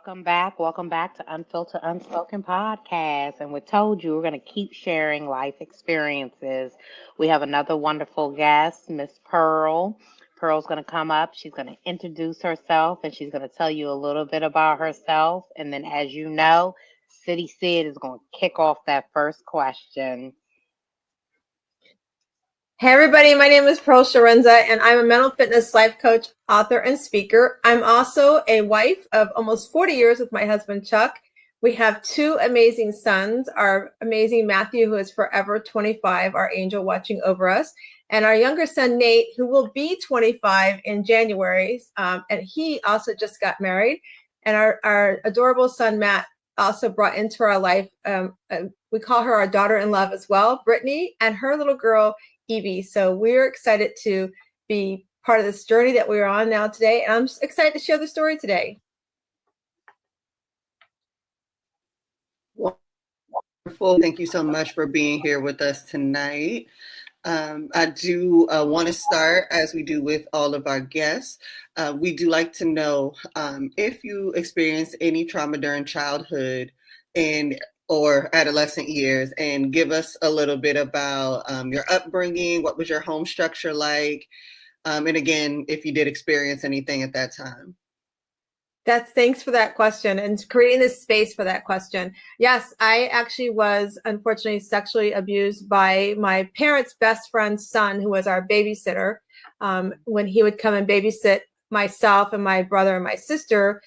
Welcome back. Welcome back to Unfiltered Unspoken Podcast. And we told you we're going to keep sharing life experiences. We have another wonderful guest, Miss Pearl. Pearl's going to come up. She's going to introduce herself and she's going to tell you a little bit about herself. And then, as you know, City Sid is going to kick off that first question. Hey everybody, my name is Pearl Chiarenza and I'm a mental fitness life coach, author, and speaker. I'm also a wife of almost 40 years with my husband, Chuck. We have two amazing sons, our amazing Matthew, who is forever 25, our angel watching over us, and our younger son, Nate, who will be 25 in January. And he also just got married. And our adorable son, Matt, also brought into our life, we call her our daughter in love as well, Brittany, and her little girl, Evie. So we're excited to be part of this journey that we're on now today. And I'm excited to share the story today. Wonderful. Thank you so much for being here with us tonight. I do want to start, as we do with all of our guests. We do like to know if you experienced any trauma during childhood or adolescent years, and give us a little bit about your upbringing. What was your home structure like? And again, if you did experience anything at that time. Thanks for that question and creating this space for that question. Yes, I actually was unfortunately sexually abused by my parents' best friend's son, who was our babysitter. When he would come and babysit myself and my brother and my sister,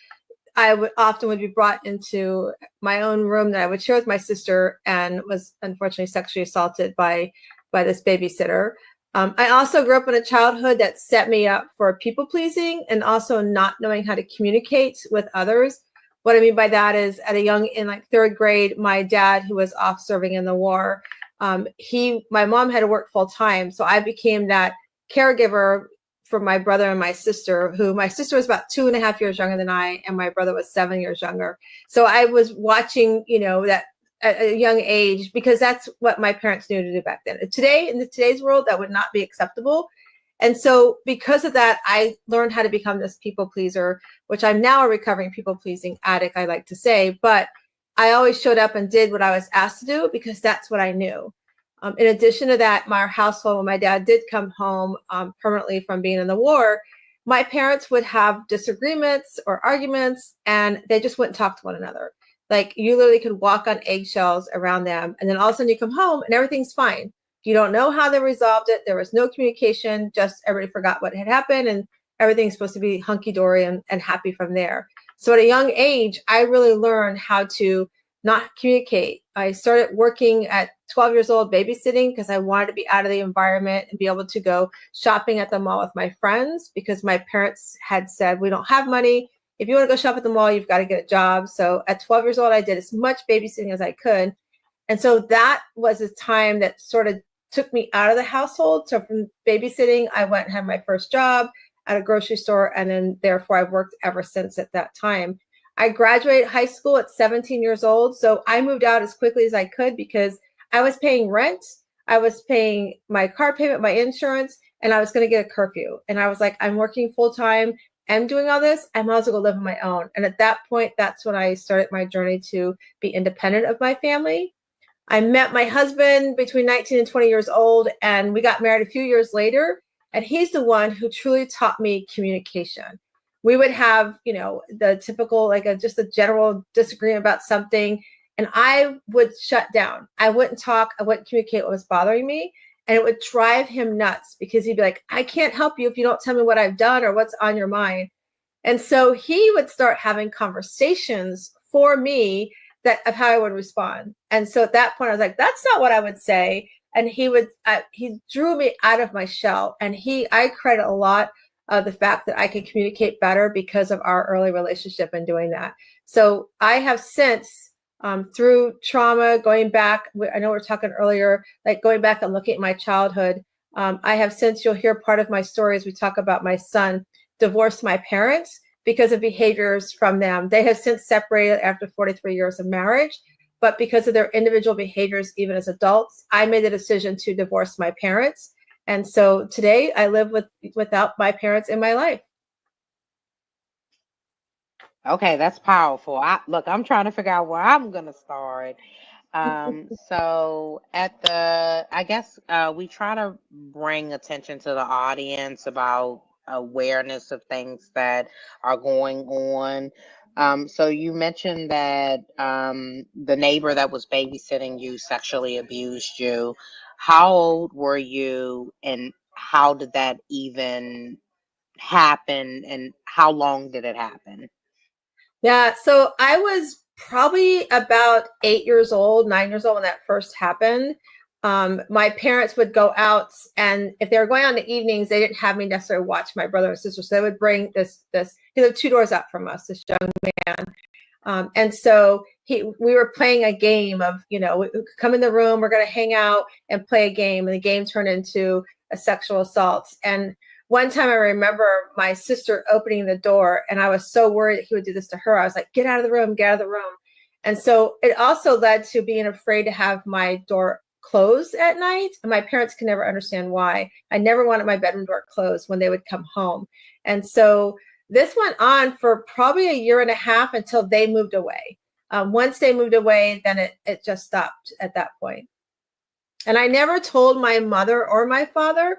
I would be brought into my own room that I would share with my sister, and was unfortunately sexually assaulted by this babysitter. I also grew up in a childhood that set me up for people pleasing and also not knowing how to communicate with others. What I mean by that is in like third grade, my dad, who was off serving in the war, my mom had to work full time. So I became that caregiver for my brother and my sister, who my sister was about 2.5 years younger than I, and my brother was 7 years younger. So I was watching, that at a young age, because that's what my parents knew to do back then. Today, in today's world, that would not be acceptable. And so because of that, I learned how to become this people pleaser, which I'm now a recovering people pleasing addict, I like to say. But I always showed up and did what I was asked to do because that's what I knew. In addition to that, my household, when my dad did come home permanently from being in the war, my parents would have disagreements or arguments, and they just wouldn't talk to one another. Like, you literally could walk on eggshells around them, and then all of a sudden you come home and everything's fine. You don't know how they resolved it. There was no communication, just everybody forgot what had happened, and everything's supposed to be hunky-dory and happy from there. So at a young age, I really learned how to not communicate. I started working at 12 years old babysitting because I wanted to be out of the environment and be able to go shopping at the mall with my friends, because my parents had said, we don't have money. If you want to go shop at the mall, you've got to get a job. So at 12 years old, I did as much babysitting as I could. And so that was a time that sort of took me out of the household. So from babysitting, I went and had my first job at a grocery store. And then therefore I've worked ever since at that time. I graduated high school at 17 years old. So I moved out as quickly as I could because I was paying rent. I was paying my car payment, my insurance, and I was going to get a curfew. And I was like, I'm working full time. I'm doing all this. I might as well go live on my own. And at that point, that's when I started my journey to be independent of my family. I met my husband between 19 and 20 years old, and we got married a few years later. And he's the one who truly taught me communication. We would have, the typical, just a general disagreement about something. And I would shut down. I wouldn't talk. I wouldn't communicate what was bothering me. And it would drive him nuts because he'd be like, I can't help you if you don't tell me what I've done or what's on your mind. And so he would start having conversations for me of how I would respond. And so at that point, I was like, that's not what I would say. And he drew me out of my shell. And I credit a lot of the fact that I can communicate better because of our early relationship and doing that. So I have since, through trauma, going back, I know we were talking earlier, like going back and looking at my childhood, I have since, you'll hear part of my story as we talk about my son, divorced my parents because of behaviors from them. They have since separated after 43 years of marriage, but because of their individual behaviors, even as adults, I made the decision to divorce my parents. And so today I live without my parents in my life. Okay, that's powerful. Look, I'm trying to figure out where I'm gonna start. So I guess we try to bring attention to the audience about awareness of things that are going on. So you mentioned that the neighbor that was babysitting you sexually abused you. How old were you, and how did that even happen, and how long did it happen? Yeah, so I was probably about 8 years old, 9 years old when that first happened. My parents would go out, and if they were going out in the evenings, they didn't have me necessarily watch my brother and sister. So they would bring this. He lived 2 doors out from us, this young man. And so we were playing a game of, we come in the room, we're going to hang out and play a game. And the game turned into a sexual assault. And one time I remember my sister opening the door, and I was so worried that he would do this to her. I was like, get out of the room, get out of the room. And so it also led to being afraid to have my door closed at night. And my parents can never understand why. I never wanted my bedroom door closed when they would come home. And so this went on for probably a year and a half until they moved away. Once they moved away, then it just stopped at that point. And I never told my mother or my father.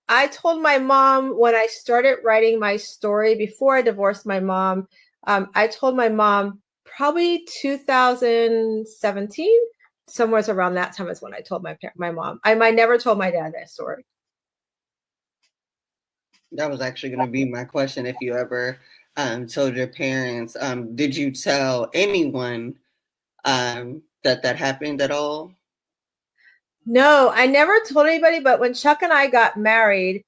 I told my mom when I started writing my story before I divorced my mom. I told my mom probably 2017, somewhere around that time is when I told my mom. I never told my dad that story. That was actually going to be my question. If you ever told your parents, did you tell anyone that happened at all? No, I never told anybody. But when Chuck and I got married,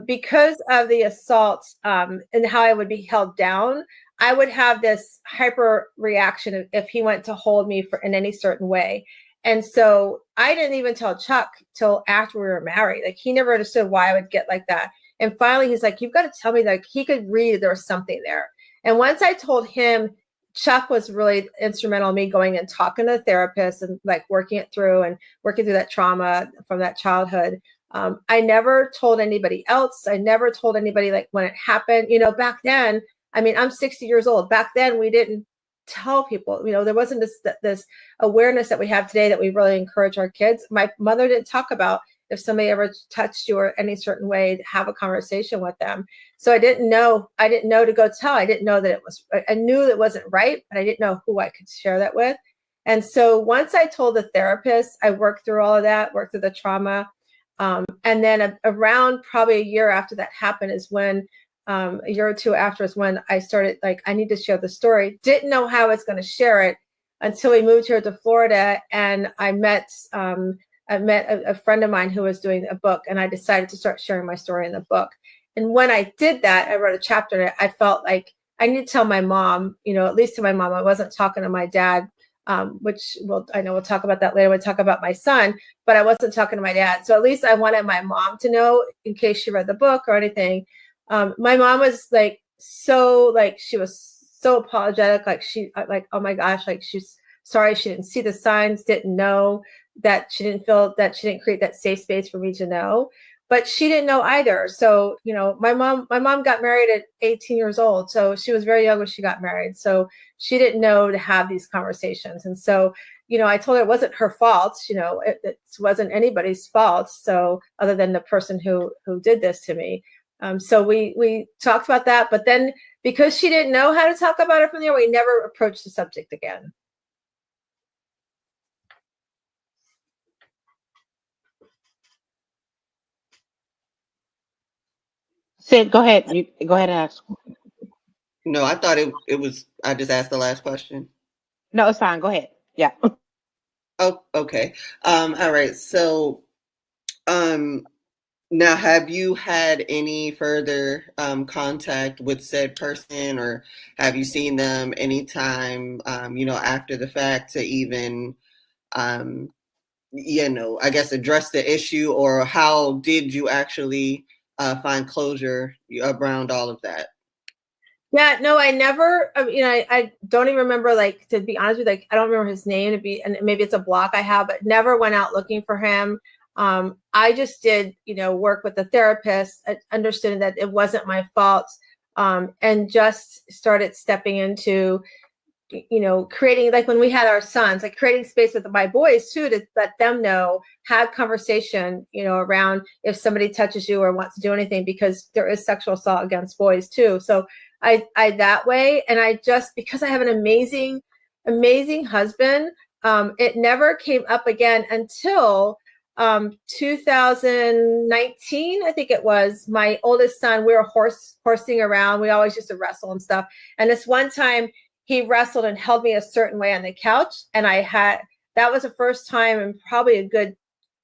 because of the assaults and how I would be held down, I would have this hyper reaction if he went to hold me in any certain way. And so I didn't even tell Chuck till after we were married. Like, he never understood why I would get like that. And finally, he's like, you've got to tell me. Like, he could read there was something there. And once I told him, Chuck was really instrumental in me going and talking to a therapist and like working through that trauma from that childhood. I never told anybody else. I never told anybody like when it happened. Back then, I mean, I'm 60 years old. Back then, we didn't tell people. There wasn't this awareness that we have today that we really encourage our kids. My mother didn't talk about if somebody ever touched you or any certain way, to have a conversation with them. So I didn't know to go tell. I didn't know that I knew that it wasn't right, but I didn't know who I could share that with. And so once I told the therapist, I worked through all of that, worked through the trauma. And then around probably a year after that happened is when, a year or two after is when I started, like, I need to share the story. Didn't know how I was going to share it until we moved here to Florida. And I met a friend of mine who was doing a book, and I decided to start sharing my story in the book. And when I did that, I wrote a chapter in it. I felt like I need to tell my mom, at least to my mom. I wasn't talking to my dad, which I know we'll talk about that later. We'll talk about my son, but I wasn't talking to my dad. So at least I wanted my mom to know in case she read the book or anything. My mom was she was so apologetic. Oh my gosh, like, she's sorry she didn't see the signs, didn't know, that she didn't feel that she didn't create that safe space for me to know, but she didn't know either. So, my mom got married at 18 years old. So she was very young when she got married. So she didn't know to have these conversations. And so, I told her it wasn't her fault. It wasn't anybody's fault. So other than the person who did this to me. So we talked about that, but then because she didn't know how to talk about it from there, we never approached the subject again. Sid, go ahead. You go ahead and ask. No, I thought it was. I just asked the last question. No, it's fine. Go ahead. Yeah. Oh, okay. All right. So, now, have you had any further contact with said person, or have you seen them anytime, after the fact to even, I guess address the issue, or how did you actually find closure around all of that? Yeah, no, I never, I don't even remember, like, to be honest with you, like, I don't remember his name and maybe it's a block I have, but never went out looking for him. I just did, work with the therapist, understood that it wasn't my fault. and just started stepping into, creating, like when we had our sons, like creating space with my boys too, to let them know, have conversation, around if somebody touches you or wants to do anything, because there is sexual assault against boys too. So I that way. And I just, because I have an amazing husband, it never came up again until 2019, I think it was. My oldest son, we were horsing around. We always used to wrestle and stuff. And this one time he wrestled and held me a certain way on the couch. And that was the first time in probably a good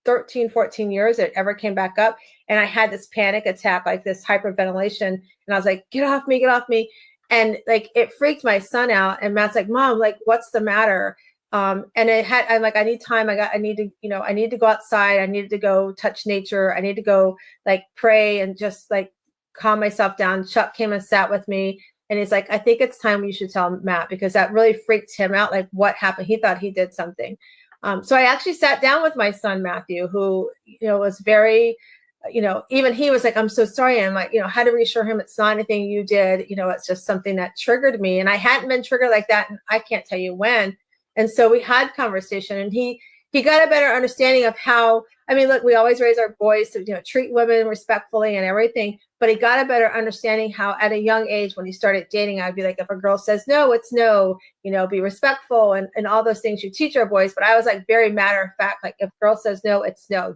13, 14 years it ever came back up. And I had this panic attack, like this hyperventilation. And I was like, get off me, get off me. And like, it freaked my son out. And Matt's like, Mom, like, what's the matter? And I'm like, I need time. I need to go outside. I needed to go touch nature. I need to go like pray and just like calm myself down. Chuck came and sat with me, and he's like, I think it's time you should tell Matt, because that really freaked him out. Like, what happened? He thought he did something. So I actually sat down with my son, Matthew, who, was very, even he was like, I'm so sorry. And I'm like, had to reassure him it's not anything you did. It's just something that triggered me. And I hadn't been triggered like that. And I can't tell you when. And so we had conversation, and he got a better understanding of how, look, we always raise our boys to, treat women respectfully and everything, but he got a better understanding how at a young age, when he started dating, I'd be like, if a girl says no, it's no, be respectful and all those things you teach our boys. But I was like, very matter of fact, like if a girl says no, it's no.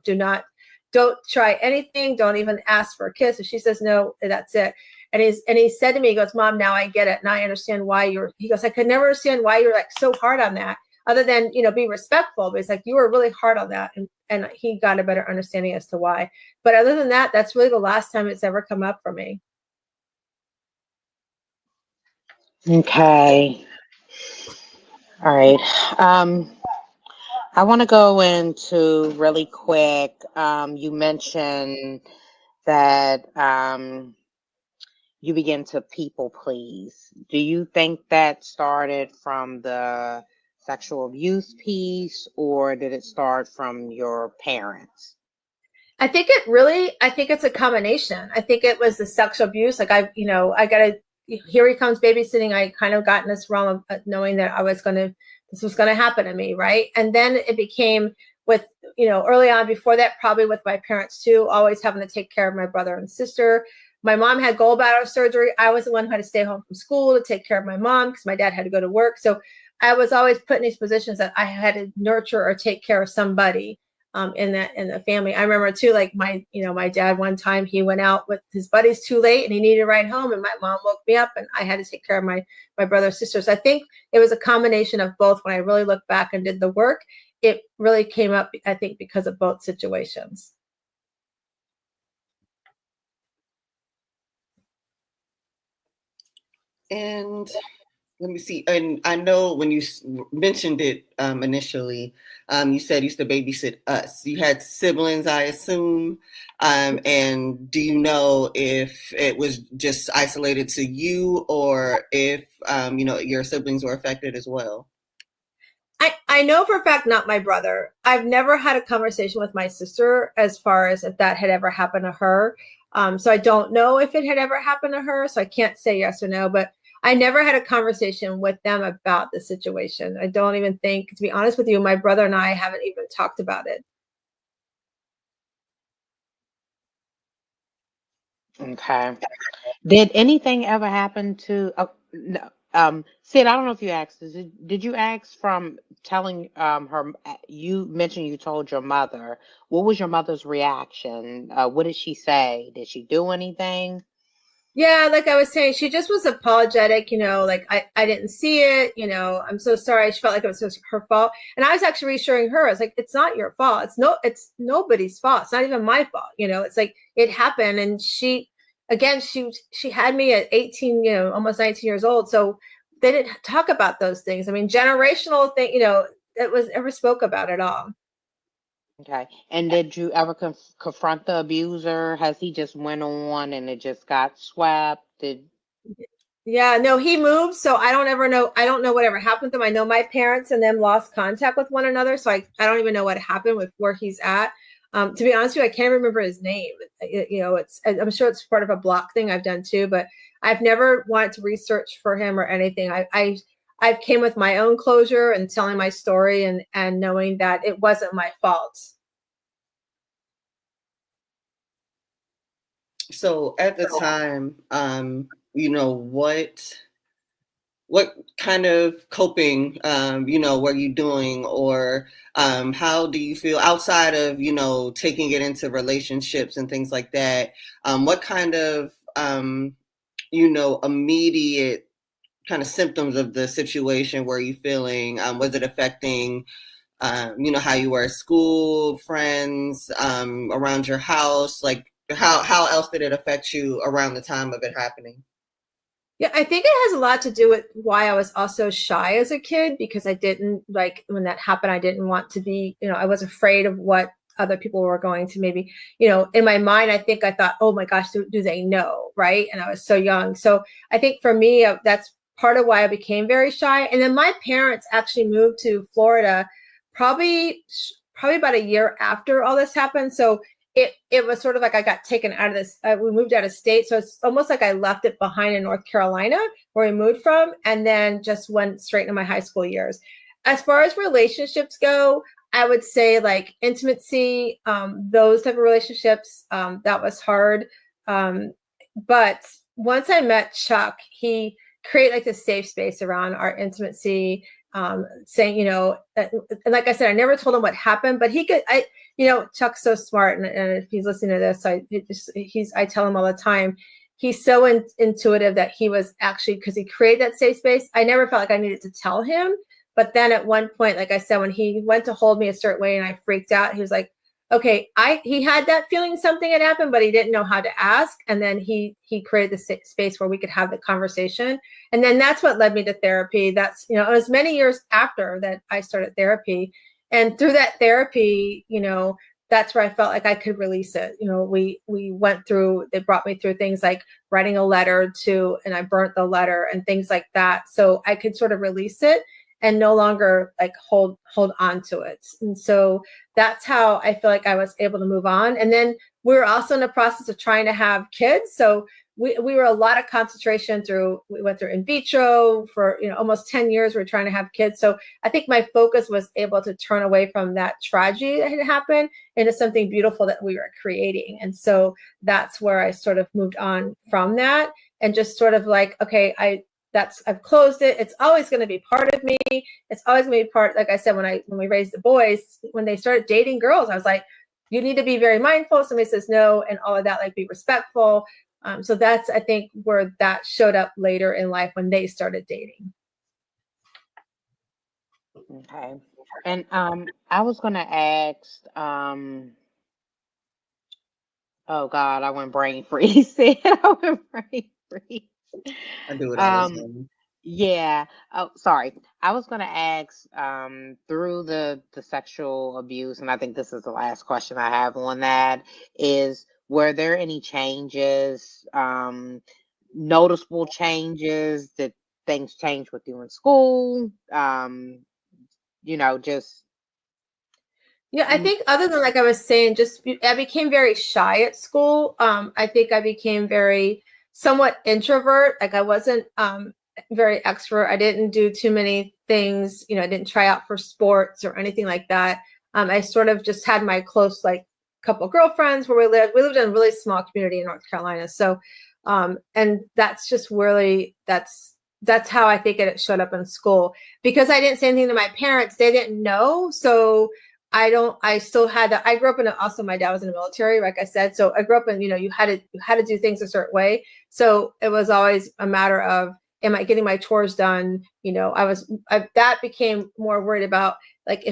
Don't try anything. Don't even ask for a kiss. If she says no, that's it. And he said to me, he goes, Mom, now I get it. And I understand why he goes, I could never understand why you're like so hard on that, other than, be respectful. But it's like, you were really hard on that. And he got a better understanding as to why. But other than that, that's really the last time it's ever come up for me. Okay. All right. I want to go into really quick. You mentioned that you begin to people please. Do you think that started from the sexual abuse piece, or did it start from your parents? I think it's a combination. I think it was the sexual abuse. Like here he comes babysitting. I kind of got in this realm of knowing that this was going to happen to me. Right. And then it became with, early on, before that, probably with my parents too, always having to take care of my brother and sister. My mom had gallbladder surgery. I was the one who had to stay home from school to take care of my mom because my dad had to go to work. So I was always put in these positions that I had to nurture or take care of somebody in the family. I remember too, like my dad, one time he went out with his buddies too late and he needed to ride home, and my mom woke me up and I had to take care of my brother and sister. So I think it was a combination of both. When I really looked back and did the work, it really came up, I think, because of both situations. And let me see. And I know when you mentioned it initially, you said you used to babysit us. You had siblings, I assume. And do you know if it was just isolated to you, or if, your siblings were affected as well? I know for a fact not my brother. I've never had a conversation with my sister as far as if that had ever happened to her. So I don't know if it had ever happened to her. So I can't say yes or no, but I never had a conversation with them about the situation. I don't even think, to be honest with you, my brother and I haven't even talked about it. Okay. Did anything ever happen to no, Sid, I don't know if you asked this. Did you ask from telling her, you mentioned you told your mother. What was your mother's reaction? What did she say? Did she do anything? Yeah, like I was saying, she just was apologetic, like I didn't see it, I'm so sorry. She felt like it was her fault. And I was actually reassuring her. I was like, it's not your fault. It's nobody's fault. It's not even my fault. It's like it happened. And she had me at 18, almost 19 years old. So they didn't talk about those things. Generational thing, it was never spoke about at all. Okay. And did you ever confront the abuser? Has he just went on and it just got swept? Yeah, no, he moved. So I don't ever know. I don't know whatever happened to him. I know my parents and them lost contact with one another. So I don't even know what happened with where he's at. To be honest with you, I can't remember his name. I'm sure it's part of a block thing I've done too, but I've never wanted to research for him or anything. I've came with my own closure and telling my story and knowing that it wasn't my fault. So at the time, what kind of coping, were you doing, or how do you feel outside of, taking it into relationships and things like that? What kind of, immediate kind of symptoms of the situation were you feeling? Was it affecting, how you were at school, friends, around your house? Like, how else did it affect you around the time of it happening? Yeah, I think it has a lot to do with why I was also shy as a kid, because I didn't like when that happened. I didn't want to be, I was afraid of what other people were going to maybe, in my mind, I think I thought, oh my gosh, do they know? Right. And I was so young. So I think for me, that's part of why I became very shy. And then my parents actually moved to Florida probably about a year after all this happened. So it was sort of like I got taken out of this. We moved out of state. So it's almost like I left it behind in North Carolina where we moved from, and then just went straight into my high school years. As far as relationships go, I would say like intimacy, those type of relationships, that was hard. But once I met Chuck, he created like this safe space around our intimacy, saying, and like I said, I never told him what happened, but Chuck's so smart, and if he's listening to this, I tell him all the time, he's so intuitive that he was actually, because he created that safe space, I never felt like I needed to tell him. But then at one point, like I said, when he went to hold me a certain way and I freaked out, he was like, okay, he had that feeling something had happened, but he didn't know how to ask. And then he created the space where we could have the conversation. And then that's what led me to therapy. That's, it was many years after that I started therapy. And through that therapy, that's where I felt like I could release it. We went through, they brought me through things like writing a letter and I burnt the letter and things like that. So I could sort of release it and no longer like hold on to it. And so that's how I feel like I was able to move on. And then we were also in the process of trying to have kids. So we were a lot of concentration we went through in vitro for, almost 10 years. We were trying to have kids. So I think my focus was able to turn away from that tragedy that had happened into something beautiful that we were creating. And so that's where I sort of moved on from that and just sort of like, okay, I've closed it. It's always going to be part of me. It's always going to be part, like I said, when we raised the boys, when they started dating girls, I was like, you need to be very mindful. If somebody says no and all of that, like be respectful. So that's, I think, where that showed up later in life when they started dating. Okay. And I was going to ask, oh God, I went brain freeze. I went brain freeze. I do it all the time. Yeah. Oh, sorry. I was going to ask, through the sexual abuse, and I think this is the last question I have on that, is were there any changes, noticeable changes? Did things change with you in school? Just. Yeah, I think other than, like I was saying, I became very shy at school. I think I became very somewhat introvert. Like I wasn't very extrovert. I didn't do too many things. I didn't try out for sports or anything like that. I sort of just had my close, like, couple girlfriends where we lived. We lived in a really small community in North Carolina. So, and that's just really, that's how I think it showed up in school. Because I didn't say anything to my parents, they didn't know. So I still had that. I grew up also my dad was in the military, like I said. So I grew up in, you had to do things a certain way. So it was always a matter of, am I getting my chores done? That became more worried about, like,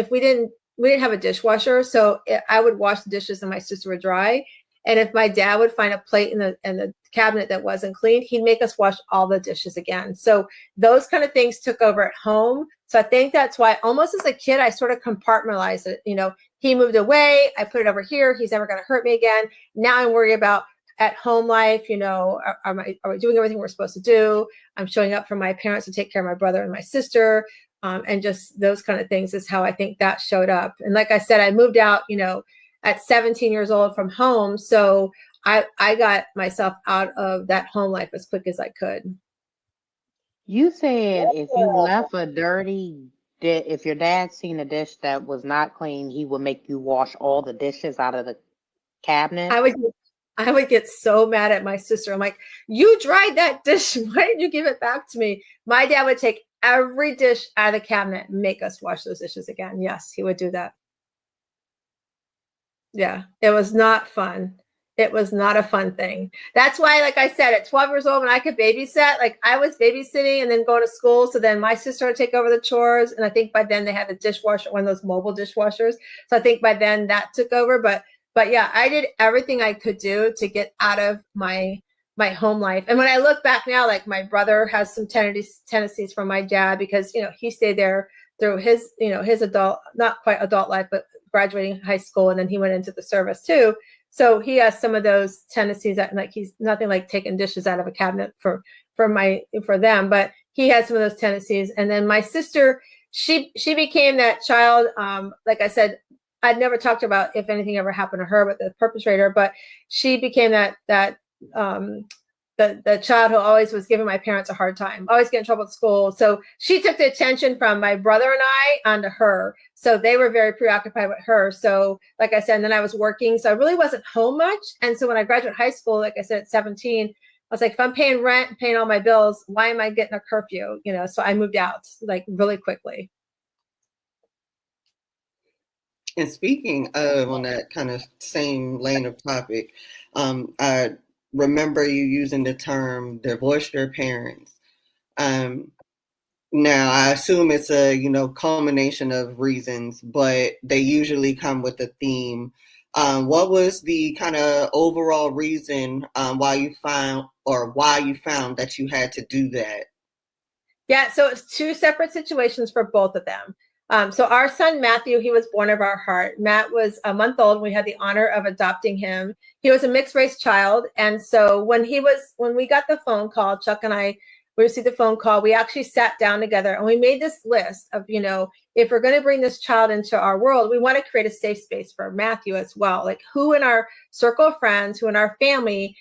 we didn't have a dishwasher. So I would wash the dishes and my sister would dry. And if my dad would find a plate in the cabinet that wasn't clean, he'd make us wash all the dishes again. So those kind of things took over at home. So I think that's why almost as a kid, I sort of compartmentalized it. He moved away. I put it over here. He's never going to hurt me again. Now I'm worried about at home life. Are we doing everything we're supposed to do? I'm showing up for my parents to take care of my brother and my sister. And just those kind of things is how I think that showed up. And like I said, I moved out, at 17 years old from home. So I got myself out of that home life as quick as I could. You said if you left a if your dad seen a dish that was not clean, he would make you wash all the dishes out of the cabinet. I would get so mad at my sister. I'm like, you dried that dish. Why didn't you give it back to me? My dad would take every dish out of the cabinet and make us wash those dishes again. Yes, he would do that. Yeah, it was not fun. It was not a fun thing. That's why, like I said, at 12 years old, when I could babysit, like I was babysitting and then going to school. So then my sister would take over the chores. And I think by then they had a dishwasher, one of those mobile dishwashers. So I think by then that took over. But yeah, I did everything I could do to get out of my home life. And when I look back now, like my brother has some tendencies from my dad because, he stayed there through his, his adult, not quite adult life, but graduating high school. And then he went into the service too. So he has some of those tendencies that, like, he's nothing like taking dishes out of a cabinet for them, but he has some of those tendencies. And then my sister, she became that child. Like I said, I'd never talked about if anything ever happened to her with the perpetrator, but she became that the child who always was giving my parents a hard time, always getting in trouble at school. So she took the attention from my brother and I onto her. So they were very preoccupied with her. So like I said, and then I was working, so I really wasn't home much. And so when I graduated high school, like I said, at 17, I was like, if I'm paying rent and paying all my bills, why am I getting a curfew? So I moved out like really quickly. And speaking of on that kind of same lane of topic, I remember you using the term divorced your parents. Now, I assume it's a, culmination of reasons, but they usually come with a theme. What was the kind of overall reason why you found that you had to do that? Yeah, so it's two separate situations for both of them. So our son, Matthew, he was born of our heart. Matt was a month old. We had the honor of adopting him. He was a mixed race child. And so when we got the phone call, Chuck and I, we received the phone call, we actually sat down together and we made this list of, if we're going to bring this child into our world, we want to create a safe space for Matthew as well. Like who in our circle of friends, who in our family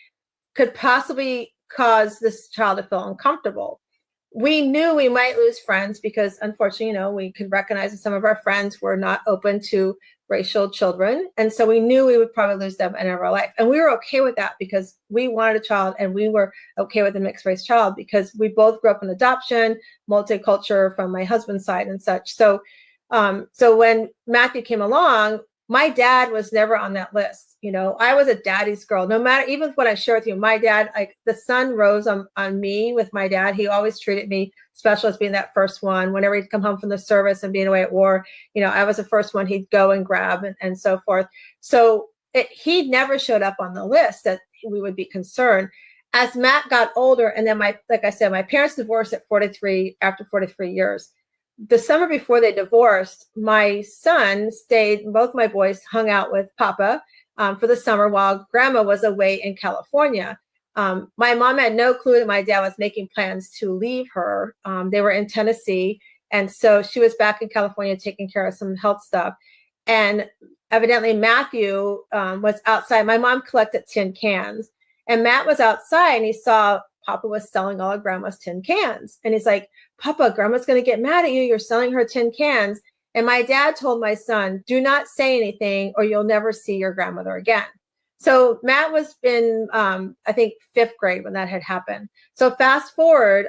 could possibly cause this child to feel uncomfortable. We knew we might lose friends because unfortunately, we could recognize that some of our friends were not open to racial children. And so we knew we would probably lose them in our life. And we were okay with that because we wanted a child and we were okay with a mixed race child because we both grew up in adoption, multicultural from my husband's side and such. So when Matthew came along, my dad was never on that list. I was a daddy's girl. No matter, even what I share with you, my dad, like the sun rose on me with my dad. He always treated me special as being that first one. Whenever he'd come home from the service and being away at war, I was the first one he'd go and grab and so forth. So he never showed up on the list that we would be concerned. As Matt got older, and then like I said, my parents divorced at 43 after 43 years. The summer before they divorced, my son both my boys hung out with Papa for the summer while Grandma was away in California. My mom had no clue that my dad was making plans to leave her. They were in Tennessee. And so she was back in California taking care of some health stuff. And evidently Matthew was outside. My mom collected tin cans. And Matt was outside and he saw Papa was selling all of Grandma's tin cans. And he's like, Papa, Grandma's going to get mad at you. You're selling her tin cans. And my dad told my son, do not say anything or you'll never see your grandmother again. So Matt was in, I think, 5th grade when that had happened. So fast forward,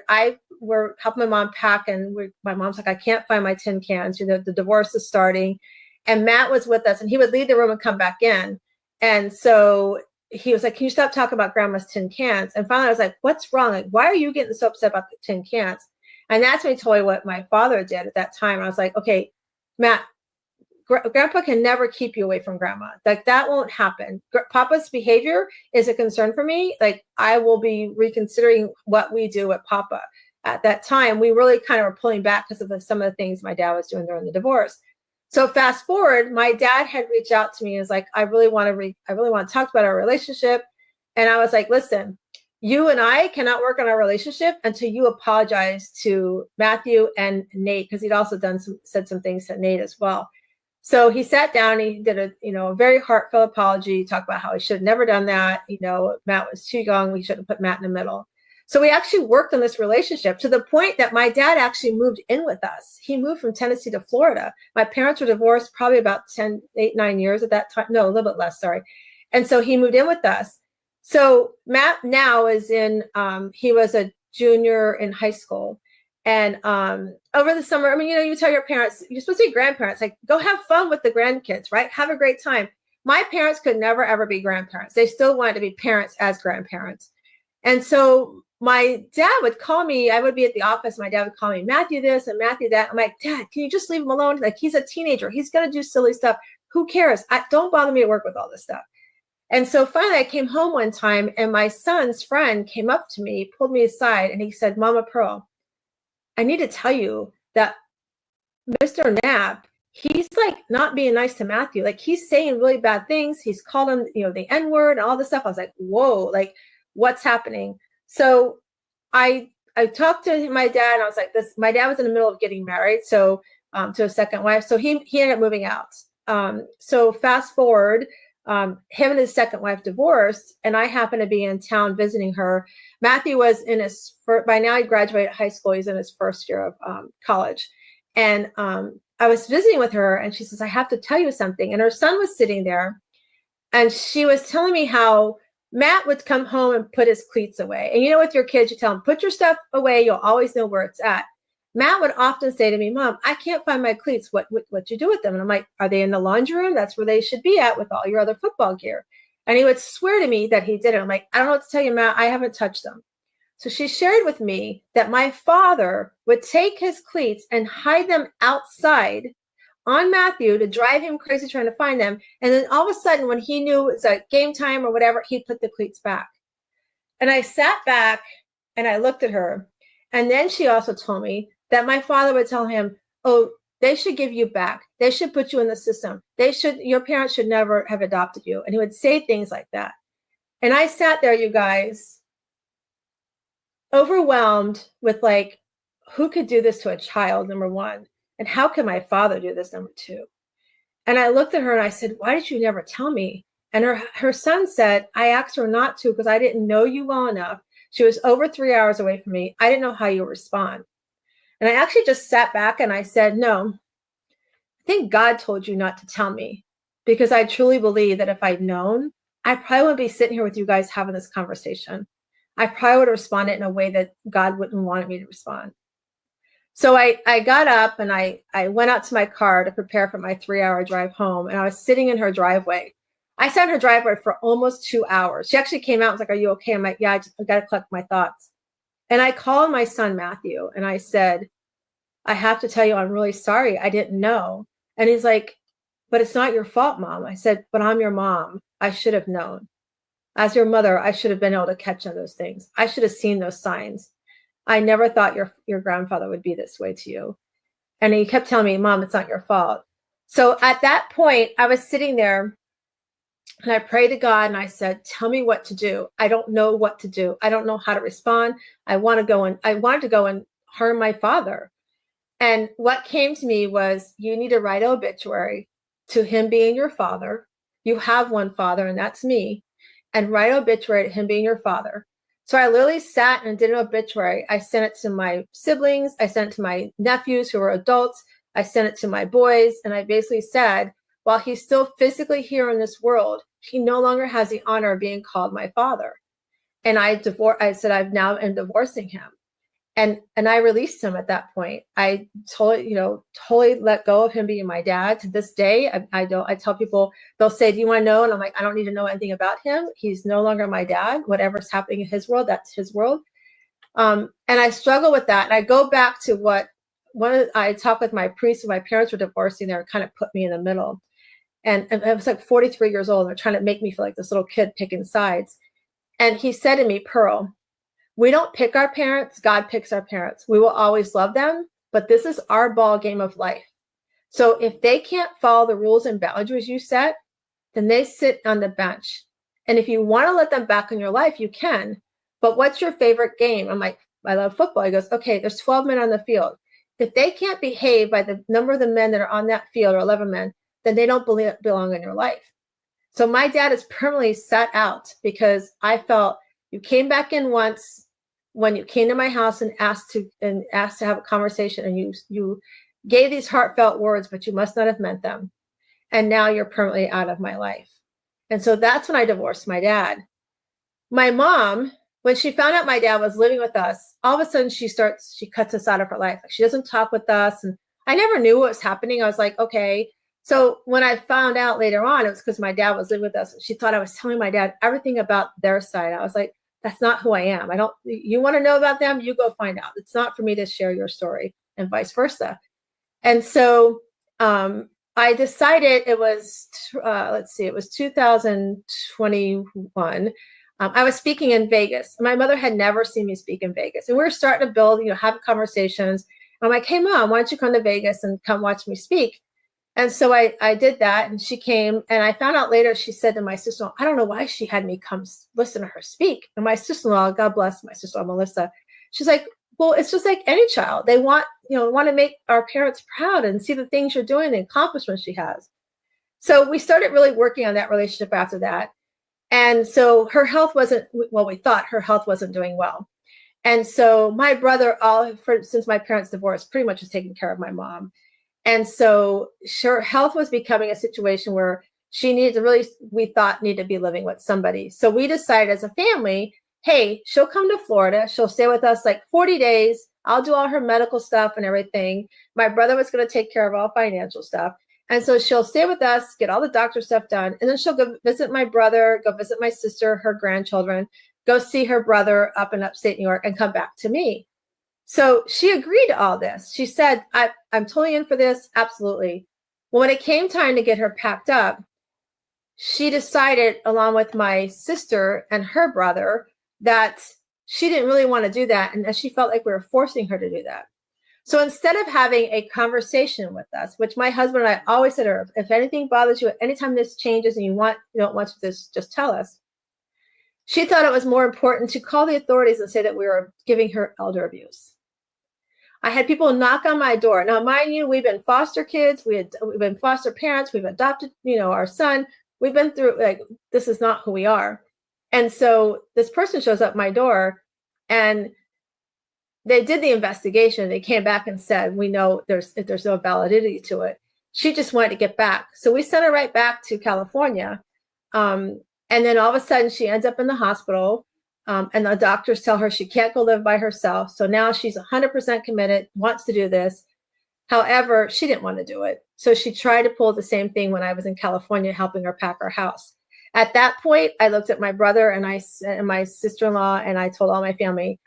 we're helping my mom pack and my mom's like, I can't find my tin cans. The divorce is starting. And Matt was with us and he would leave the room and come back in. And so he was like, can you stop talking about Grandma's tin cans? And finally I was like, what's wrong? Like, why are you getting so upset about the tin cans? And that's when he told me what my father did at that time. And I was like, okay, Matt, Grandpa can never keep you away from Grandma. Like that won't happen. Papa's behavior is a concern for me. Like I will be reconsidering what we do with Papa. At that time, we really kind of were pulling back because of some of the things my dad was doing during the divorce. So fast forward, my dad had reached out to me and was like, I really want to talk about our relationship. And I was like, listen, you and I cannot work on our relationship until you apologize to Matthew and Nate, because he'd also said some things to Nate as well. So he sat down, he did a very heartfelt apology. He talked about how he should have never done that. Matt was too young. We shouldn't have put Matt in the middle. So we actually worked on this relationship to the point that my dad actually moved in with us. He moved from Tennessee to Florida. My parents were divorced probably about 9 years at that time. No, a little bit less, sorry. And so he moved in with us. So Matt now is he was a junior in high school. And over the summer, you tell your parents, you're supposed to be grandparents, like go have fun with the grandkids, right? Have a great time. My parents could never, ever be grandparents. They still wanted to be parents as grandparents. And so my dad would call me. I would be at the office. My dad would call me, Matthew this and Matthew that. I'm like, Dad, can you just leave him alone? Like, he's a teenager. He's going to do silly stuff. Who cares? Don't bother me at work with all this stuff. And so finally I came home one time and my son's friend came up to me, pulled me aside, and he said, Mama Pearl, I need to tell you that Mr. Knapp, he's like not being nice to Matthew. Like he's saying really bad things. He's called him, the N-word and all this stuff. I was like, whoa, like what's happening? So I talked to my dad and I was like, my dad was in the middle of getting married. So to a second wife. So he ended up moving out. So fast forward, him and his second wife divorced, and I happened to be in town visiting her. Matthew was in by now he graduated high school. He's in his first year of college. And I was visiting with her and she says, I have to tell you something. And her son was sitting there and she was telling me how Matt would come home and put his cleats away. And with your kids, you tell them, put your stuff away. You'll always know where it's at. Matt would often say to me, Mom, I can't find my cleats. What you do with them? And I'm like, are they in the laundry room? That's where they should be at with all your other football gear. And he would swear to me that he did it. I'm like, I don't know what to tell you, Matt. I haven't touched them. So she shared with me that my father would take his cleats and hide them outside on Matthew to drive him crazy trying to find them. And then all of a sudden, when he knew it's like game time or whatever, he'd put the cleats back. And I sat back and I looked at her. And then she also told me that my father would tell him, oh, they should give you back. They should put you in the system. Your parents should never have adopted you. And he would say things like that. And I sat there, you guys, overwhelmed with like, who could do this to a child, number one? And how can my father do this, number two? And I looked at her and I said, why did you never tell me? And her son said, I asked her not to because I didn't know you well enough. She was over 3 hours away from me. I didn't know how you would respond. And I actually just sat back and I said, no, I think God told you not to tell me, because I truly believe that if I'd known, I probably wouldn't be sitting here with you guys having this conversation. I probably would have responded in a way that God wouldn't want me to respond. So I got up and I went out to my car to prepare for my 3-hour drive home. And I was sitting in her driveway. I sat in her driveway for almost 2 hours. She actually came out and was like, are you okay? I'm like, yeah, I got to collect my thoughts. And I called my son, Matthew, and I said, I have to tell you, I'm really sorry. I didn't know. And he's like, but it's not your fault, Mom. I said, but I'm your mom. I should have known. As your mother, I should have been able to catch on those things. I should have seen those signs. I never thought your grandfather would be this way to you. And he kept telling me, Mom, it's not your fault. So at that point, I was sitting there and I prayed to God and I said, tell me what to do. I don't know what to do. I don't know how to respond. I wanted to go and harm my father. And what came to me was, you need to write an obituary to him being your father. You have one father, and that's me. And write an obituary to him being your father. So I literally sat and did an obituary. I sent it to my siblings. I sent it to my nephews who were adults. I sent it to my boys. And I basically said, while he's still physically here in this world, he no longer has the honor of being called my father. And I said, I now am divorcing him. And I released him at that point. I totally let go of him being my dad. To this day, I tell people, they'll say, do you want to know? And I'm like, I don't need to know anything about him. He's no longer my dad. Whatever's happening in his world, that's his world. And I struggle with that. And I go back to I talked with my priest when my parents were divorcing. They were kind of put me in the middle. And I was like 43 years old. And they're trying to make me feel like this little kid picking sides. And he said to me, Pearl, we don't pick our parents. God picks our parents. We will always love them, but this is our ball game of life. So if they can't follow the rules and boundaries you set, then they sit on the bench. And if you want to let them back in your life, you can. But what's your favorite game? I'm like, I love football. He goes, okay, there's 12 men on the field. If they can't behave by the number of the men that are on that field, or 11 men, then they don't belong in your life. So my dad is permanently set out because I felt you came back in once when you came to my house and asked to have a conversation, and you gave these heartfelt words, but you must not have meant them. And now you're permanently out of my life. And so that's when I divorced my dad. My mom, when she found out my dad was living with us, all of a sudden she cuts us out of her life. Like, she doesn't talk with us. And I never knew what was happening. I was like, okay. So when I found out later on, it was because my dad was living with us. She thought I was telling my dad everything about their side. I was like, that's not who I am. You want to know about them? You go find out. It's not for me to share your story, and vice versa. And so I decided it was, it was 2021. I was speaking in Vegas. My mother had never seen me speak in Vegas. And we were starting to build, have conversations. I'm like, hey, Mom, why don't you come to Vegas and come watch me speak? And so I did that, and she came, and I found out later, she said to my sister-in-law, I don't know why she had me come listen to her speak. And my sister-in-law, God bless my sister-in-law, Melissa, she's like, well, it's just like any child. They want to make our parents proud and see the things you're doing, the accomplishments she has. So we started really working on that relationship after that. And so her health wasn't, well, we thought her health wasn't doing well. And so my brother, since my parents divorced, pretty much was taking care of my mom. And so her health was becoming a situation where she needed to we thought needed to be living with somebody. So we decided as a family, hey, she'll come to Florida. She'll stay with us like 40 days. I'll do all her medical stuff and everything. My brother was going to take care of all financial stuff. And so she'll stay with us, get all the doctor stuff done. And then she'll go visit my brother, go visit my sister, her grandchildren, go see her brother up in upstate New York, and come back to me. So she agreed to all this. She said, I'm totally in for this. Absolutely. Well, when it came time to get her packed up, she decided, along with my sister and her brother, that she didn't really want to do that. And that she felt like we were forcing her to do that. So instead of having a conversation with us, which my husband and I always said to her, if anything bothers you, anytime this changes and you don't want this, just tell us. She thought it was more important to call the authorities and say that we were giving her elder abuse. I had people knock on my door. Now, mind you, we've been foster kids. We've been foster parents. We've adopted, our son. We've been through, this is not who we are. And so this person shows up at my door, and they did the investigation. They came back and said, we know there's no validity to it. She just wanted to get back. So we sent her right back to California. And then all of a sudden she ends up in the hospital. And the doctors tell her she can't go live by herself. So now she's 100% committed, wants to do this. However, she didn't want to do it. So she tried to pull the same thing when I was in California, helping her pack her house. At that point, I looked at my brother and my sister-in-law, and I told all my family,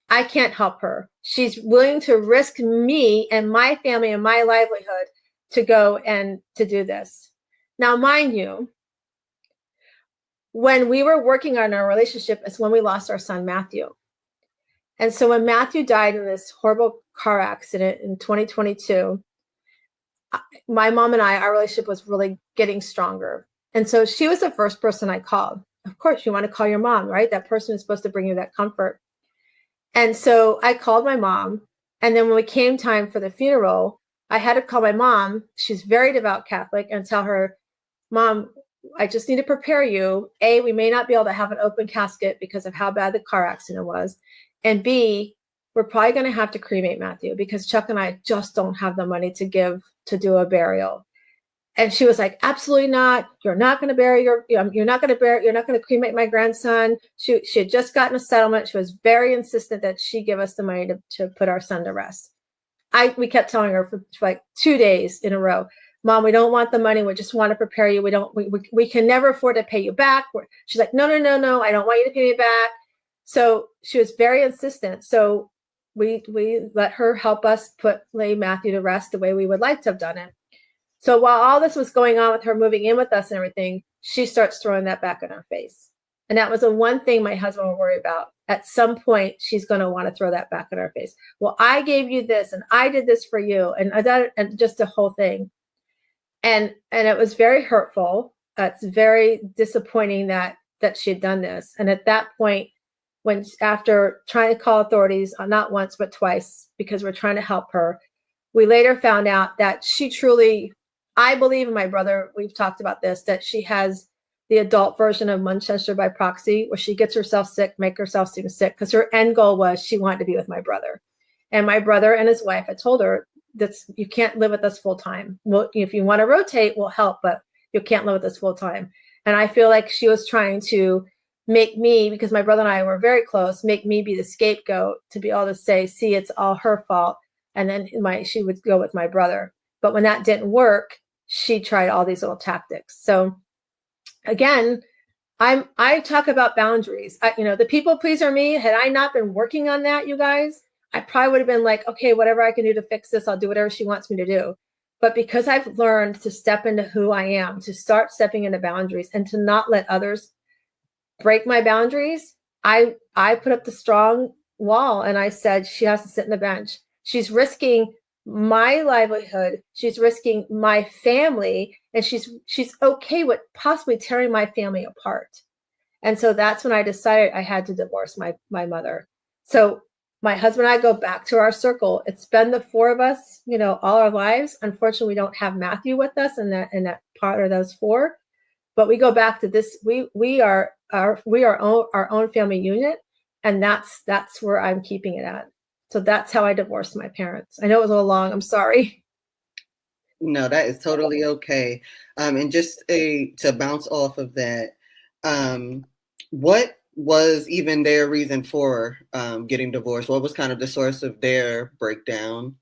I can't help her. She's willing to risk me and my family and my livelihood to go and to do this. Now, mind you, when we were working on our relationship is when we lost our son, Matthew. And so when Matthew died in this horrible car accident in 2022, my mom and our relationship was really getting stronger. And so she was the first person I called. Of course, you want to call your mom, right? That person is supposed to bring you that comfort. And so I called my mom. And then when it came time for the funeral, I had to call my mom. She's very devout Catholic, and tell her, Mom, I just need to prepare you. A, we may not be able to have an open casket because of how bad the car accident was. And B, we're probably going to have to cremate Matthew because Chuck and I just don't have the money to do a burial. And she was like, absolutely not. You're not going to bury you're not going to cremate my grandson. She had just gotten a settlement. She was very insistent that she give us the money to put our son to rest. We kept telling her for like 2 days in a row, Mom, we don't want the money. We just want to prepare you. We can never afford to pay you back. She's like, no. I don't want you to pay me back. So she was very insistent. So we let her help us lay Matthew to rest the way we would like to have done it. So while all this was going on with her moving in with us and everything, she starts throwing that back in our face. And that was the one thing my husband would worry about. At some point, she's going to want to throw that back in our face. Well, I gave you this and I did this for you. And just the whole thing. And it was very hurtful. It's very disappointing that she had done this. And at that point, after trying to call authorities, not once, but twice, because we're trying to help her, we later found out that she truly I believe in my brother. We've talked about this, that she has the adult version of Manchester by proxy, where she gets herself sick, make herself seem sick, because her end goal was she wanted to be with my brother. And my brother and his wife had told her, you can't live with us full time. Well, if you want to rotate, we'll help, but you can't live with us full time. And I feel like she was trying to make me, because my brother and I were very close, make me be the scapegoat to be able to say, see, it's all her fault. And then she would go with my brother. But when that didn't work, she tried all these little tactics. So again, I talk about boundaries. The people pleaser me, had I not been working on that, you guys, I probably would have been like, okay, whatever I can do to fix this, I'll do whatever she wants me to do. But because I've learned to step into who I am, to start stepping into boundaries and to not let others break my boundaries, I put up the strong wall and I said, she has to sit in the bench. She's risking my livelihood. She's risking my family, and she's okay with possibly tearing my family apart. And so that's when I decided I had to divorce my mother. So my husband and I go back to our circle. It's been the four of us, all our lives. Unfortunately, we don't have Matthew with us in that part of those four, but we go back to this. We are our own family unit, and that's where I'm keeping it at. So that's how I divorced my parents. I know it was a little long. I'm sorry. No, that is totally okay. And just to bounce off of that, what was even their reason for getting divorced? What was kind of the source of their breakdown?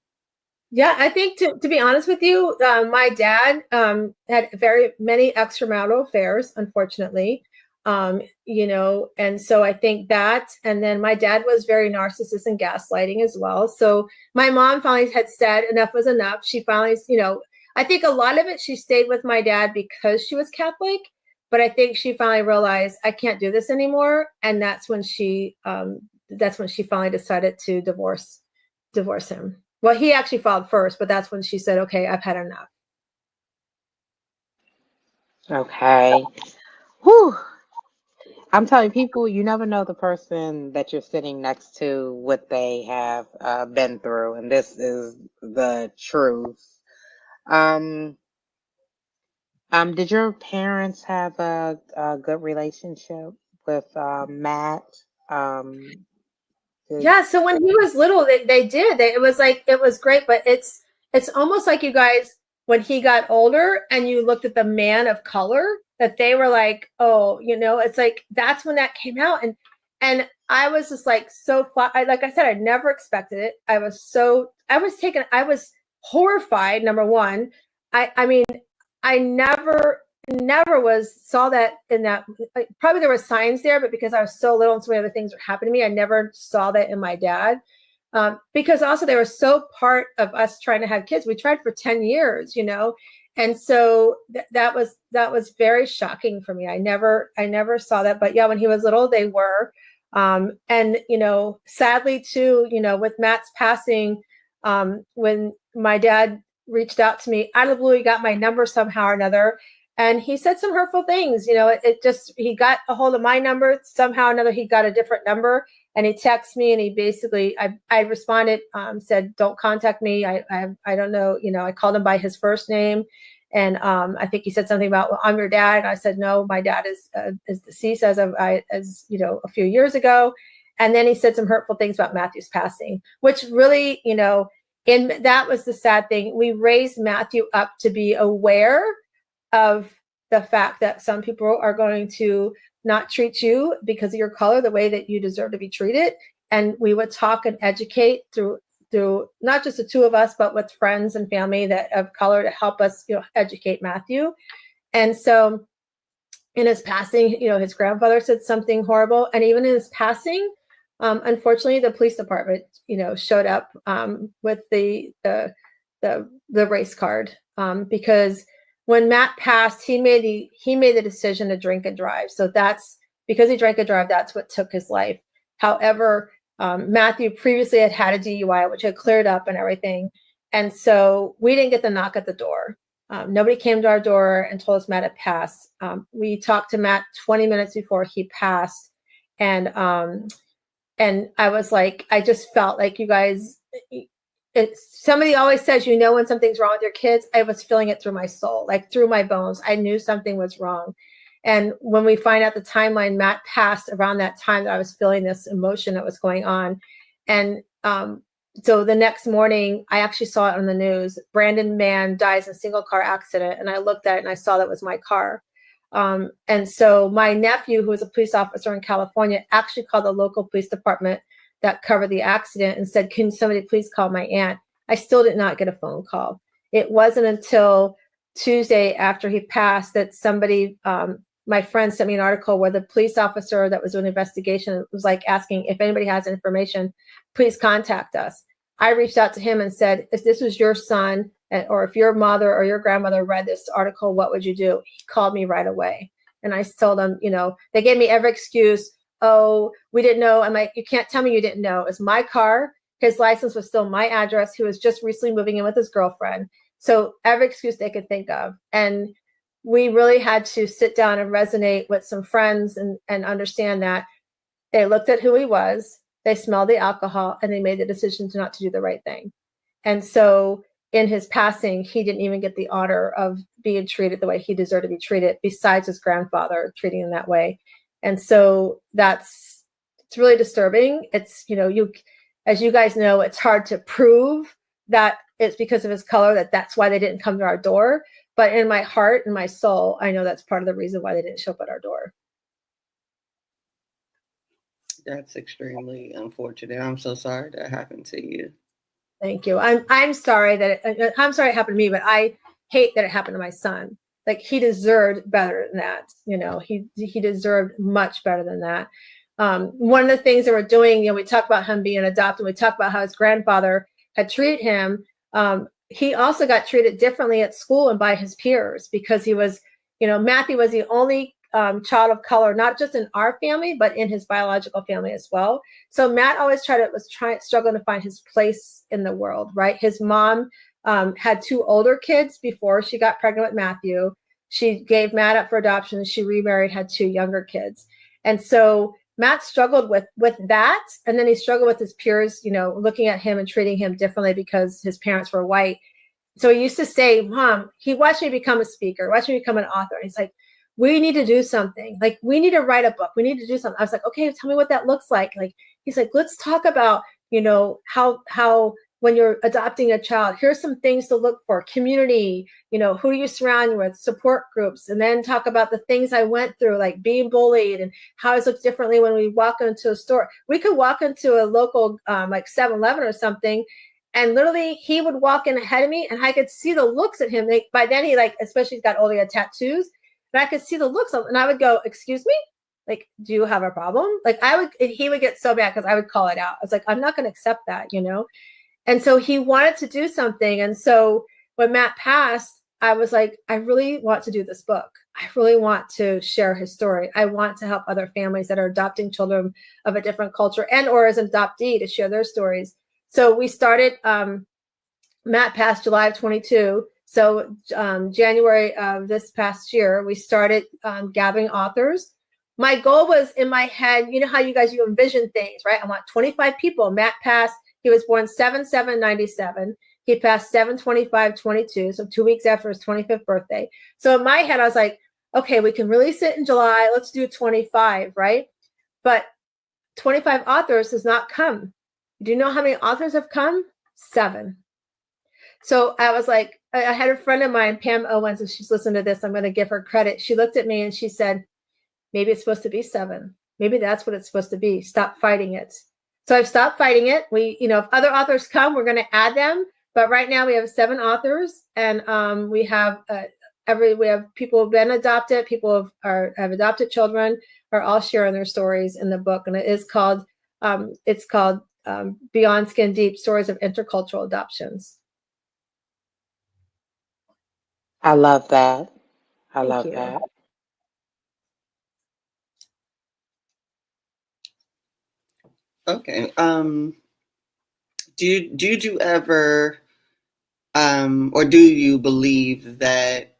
Yeah, I think to be honest with you, my dad had very many extramarital affairs, unfortunately. And so I think that, and then my dad was very narcissist and gaslighting as well. So my mom finally had said enough was enough. She finally, I think a lot of it, she stayed with my dad because she was Catholic, but I think she finally realized I can't do this anymore. And that's when she finally decided to divorce him. Well, he actually filed first, but that's when she said, okay, I've had enough. Okay. Whew. I'm telling people, you never know the person that you're sitting next to, what they have been through, and this is the truth. Did your parents have a good relationship with Matt? Yeah, so when he was little, they did. It was great, but it's almost like, you guys, when he got older and you looked at the man of color, that they were like, oh, it's like, that's when that came out. And I was just like, like I said, I never expected it. I was horrified. Number one, I mean, I never saw that in that. Probably there were signs there, but because I was so little and so many other things were happening to me, I never saw that in my dad. Because also they were so part of us trying to have kids. We tried for 10 years, and so that was very shocking for me. I never saw that. But yeah, when he was little, they were. And sadly too, with Matt's passing, when my dad reached out to me out of the blue, he got my number somehow or another, and he said some hurtful things. He got a hold of my number somehow or another. He got a different number, and he texted me, and he basically, I responded, said, don't contact me. I don't know. I called him by his first name, and I think he said something about, well, I'm your dad. And I said, no, my dad is deceased as a few years ago. And then he said some hurtful things about Matthew's passing, which really, and that was the sad thing. We raised Matthew up to be aware of the fact that some people are going to not treat you because of your color the way that you deserve to be treated. And we would talk and educate through not just the two of us, but with friends and family that of color to help us, educate Matthew. And so in his passing, his grandfather said something horrible. And even in his passing, unfortunately, the police department, showed up with the race card, because when Matt passed, he made the decision to drink and drive. So that's because he drank and drive. That's what took his life. However, Matthew previously had a DUI, which had cleared up and everything, and so we didn't get the knock at the door. Nobody came to our door and told us Matt had passed. We talked to Matt 20 minutes before he passed, and I was like, I just felt like, you guys, somebody always says, you know, when something's wrong with your kids, I was feeling it through my soul, like through my bones. I knew something was wrong. And when we find out the timeline, Matt passed around that time that I was feeling this emotion that was going on. And so the next morning, I actually saw it on the news. Brandon Mann dies in a single car accident. And I looked at it and I saw that was my car. And so my nephew, who was a police officer in California, actually called the local police department that covered the accident and said, can somebody please call my aunt? I still did not get a phone call. It wasn't until Tuesday after he passed that somebody, my friend sent me an article where the police officer that was doing an investigation was like asking if anybody has information, please contact us. I reached out to him and said, if this was your son, or if your mother or your grandmother read this article, what would you do? He called me right away. And I told him, you know, they gave me every excuse. Oh, we didn't know. I'm like, you can't tell me you didn't know. It's my car. His license was still my address. He was just recently moving in with his girlfriend. So every excuse they could think of. And we really had to sit down and resonate with some friends and understand that they looked at who he was, they smelled the alcohol, and they made the decision to not to do the right thing. And so in his passing, he didn't even get the honor of being treated the way he deserved to be treated, besides his grandfather treating him that way. And so it's really disturbing. It's, you know, as you guys know, it's hard to prove that it's because of his color, that's why they didn't come to our door. But in my heart and my soul, I know that's part of the reason why they didn't show up at our door. That's extremely unfortunate. I'm so sorry that happened to you. Thank you. I'm sorry that it happened to me, but I hate that it happened to my son. Like, he deserved better than that. You know, he deserved much better than that. One of the things that we're doing, you know, we talk about him being adopted. We talk about how his grandfather had treated him. He also got treated differently at school and by his peers because he was, you know, Matthew was the only child of color, not just in our family, but in his biological family as well. So Matt always struggling to find his place in the world, right? His mom had 2 older kids before she got pregnant with Matthew. She gave Matt up for adoption. She remarried, had 2 younger kids. And so Matt struggled with that. And then he struggled with his peers, you know, looking at him and treating him differently because his parents were white. So he used to say, Mom, he watched me become a speaker, watched me become an author. And he's like, we need to do something. Like, we need to write a book. We need to do something. I was like, okay, tell me what that looks like. Like, he's like, let's talk about, you know, how when you're adopting a child, here's some things to look for. Community, you know, who do you surround with, support groups, and then talk about the things I went through, like being bullied and how it looks differently when we walk into a store. We could walk into a local like 7-Eleven or something, and literally he would walk in ahead of me and I could see the looks at him. By then he, like, especially he's got older, he had tattoos, but I could see the looks and I would go, excuse me? Like, do you have a problem? Like, he would get so mad because I would call it out. I was like, I'm not going to accept that, you know? And so he wanted to do something. And so when Matt passed, I was like, I really want to do this book. I really want to share his story. I want to help other families that are adopting children of a different culture and or as an adoptee to share their stories. So we started, Matt passed July of 22. So January of this past year, we started gathering authors. My goal was in my head, you know how you envision things, right? I want 25 people. Matt passed. He was born 7/7/97. He passed 7/25/22, so 2 weeks after his 25th birthday. So in my head, I was like, okay, we can release it in July. Let's do 25, right? But 25 authors has not come. Do you know how many authors have come? 7. So I was like, I had a friend of mine, Pam Owens, and she's listened to this. I'm going to give her credit. She looked at me and she said, maybe it's supposed to be 7. Maybe that's what it's supposed to be. Stop fighting it. So I've stopped fighting it. We, you know, if other authors come, we're going to add them. But right now we have 7 authors, and we have people who've been adopted, people have adopted children, are all sharing their stories in the book, and it is called Beyond Skin Deep: Stories of Intercultural Adoptions. I love that. I Thank love you. that. Okay. Did you ever, or do you believe that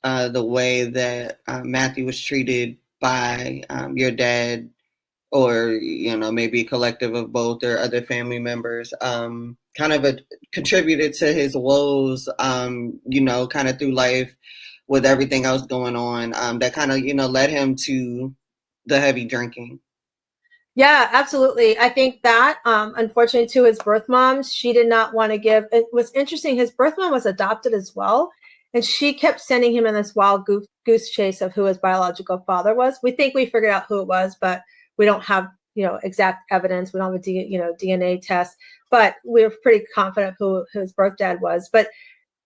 the way that Matthew was treated by your dad or, maybe a collective of both or other family members, kind of contributed to his woes, kind of through life with everything else going on, that kind of, led him to the heavy drinking. Yeah, absolutely. I think that, unfortunately, to his birth mom, she did not want to give. It was interesting. His birth mom was adopted as well. And she kept sending him in this wild goose chase of who his biological father was. We think we figured out who it was, but we don't have, exact evidence. We don't have a DNA test, but we're pretty confident who his birth dad was. But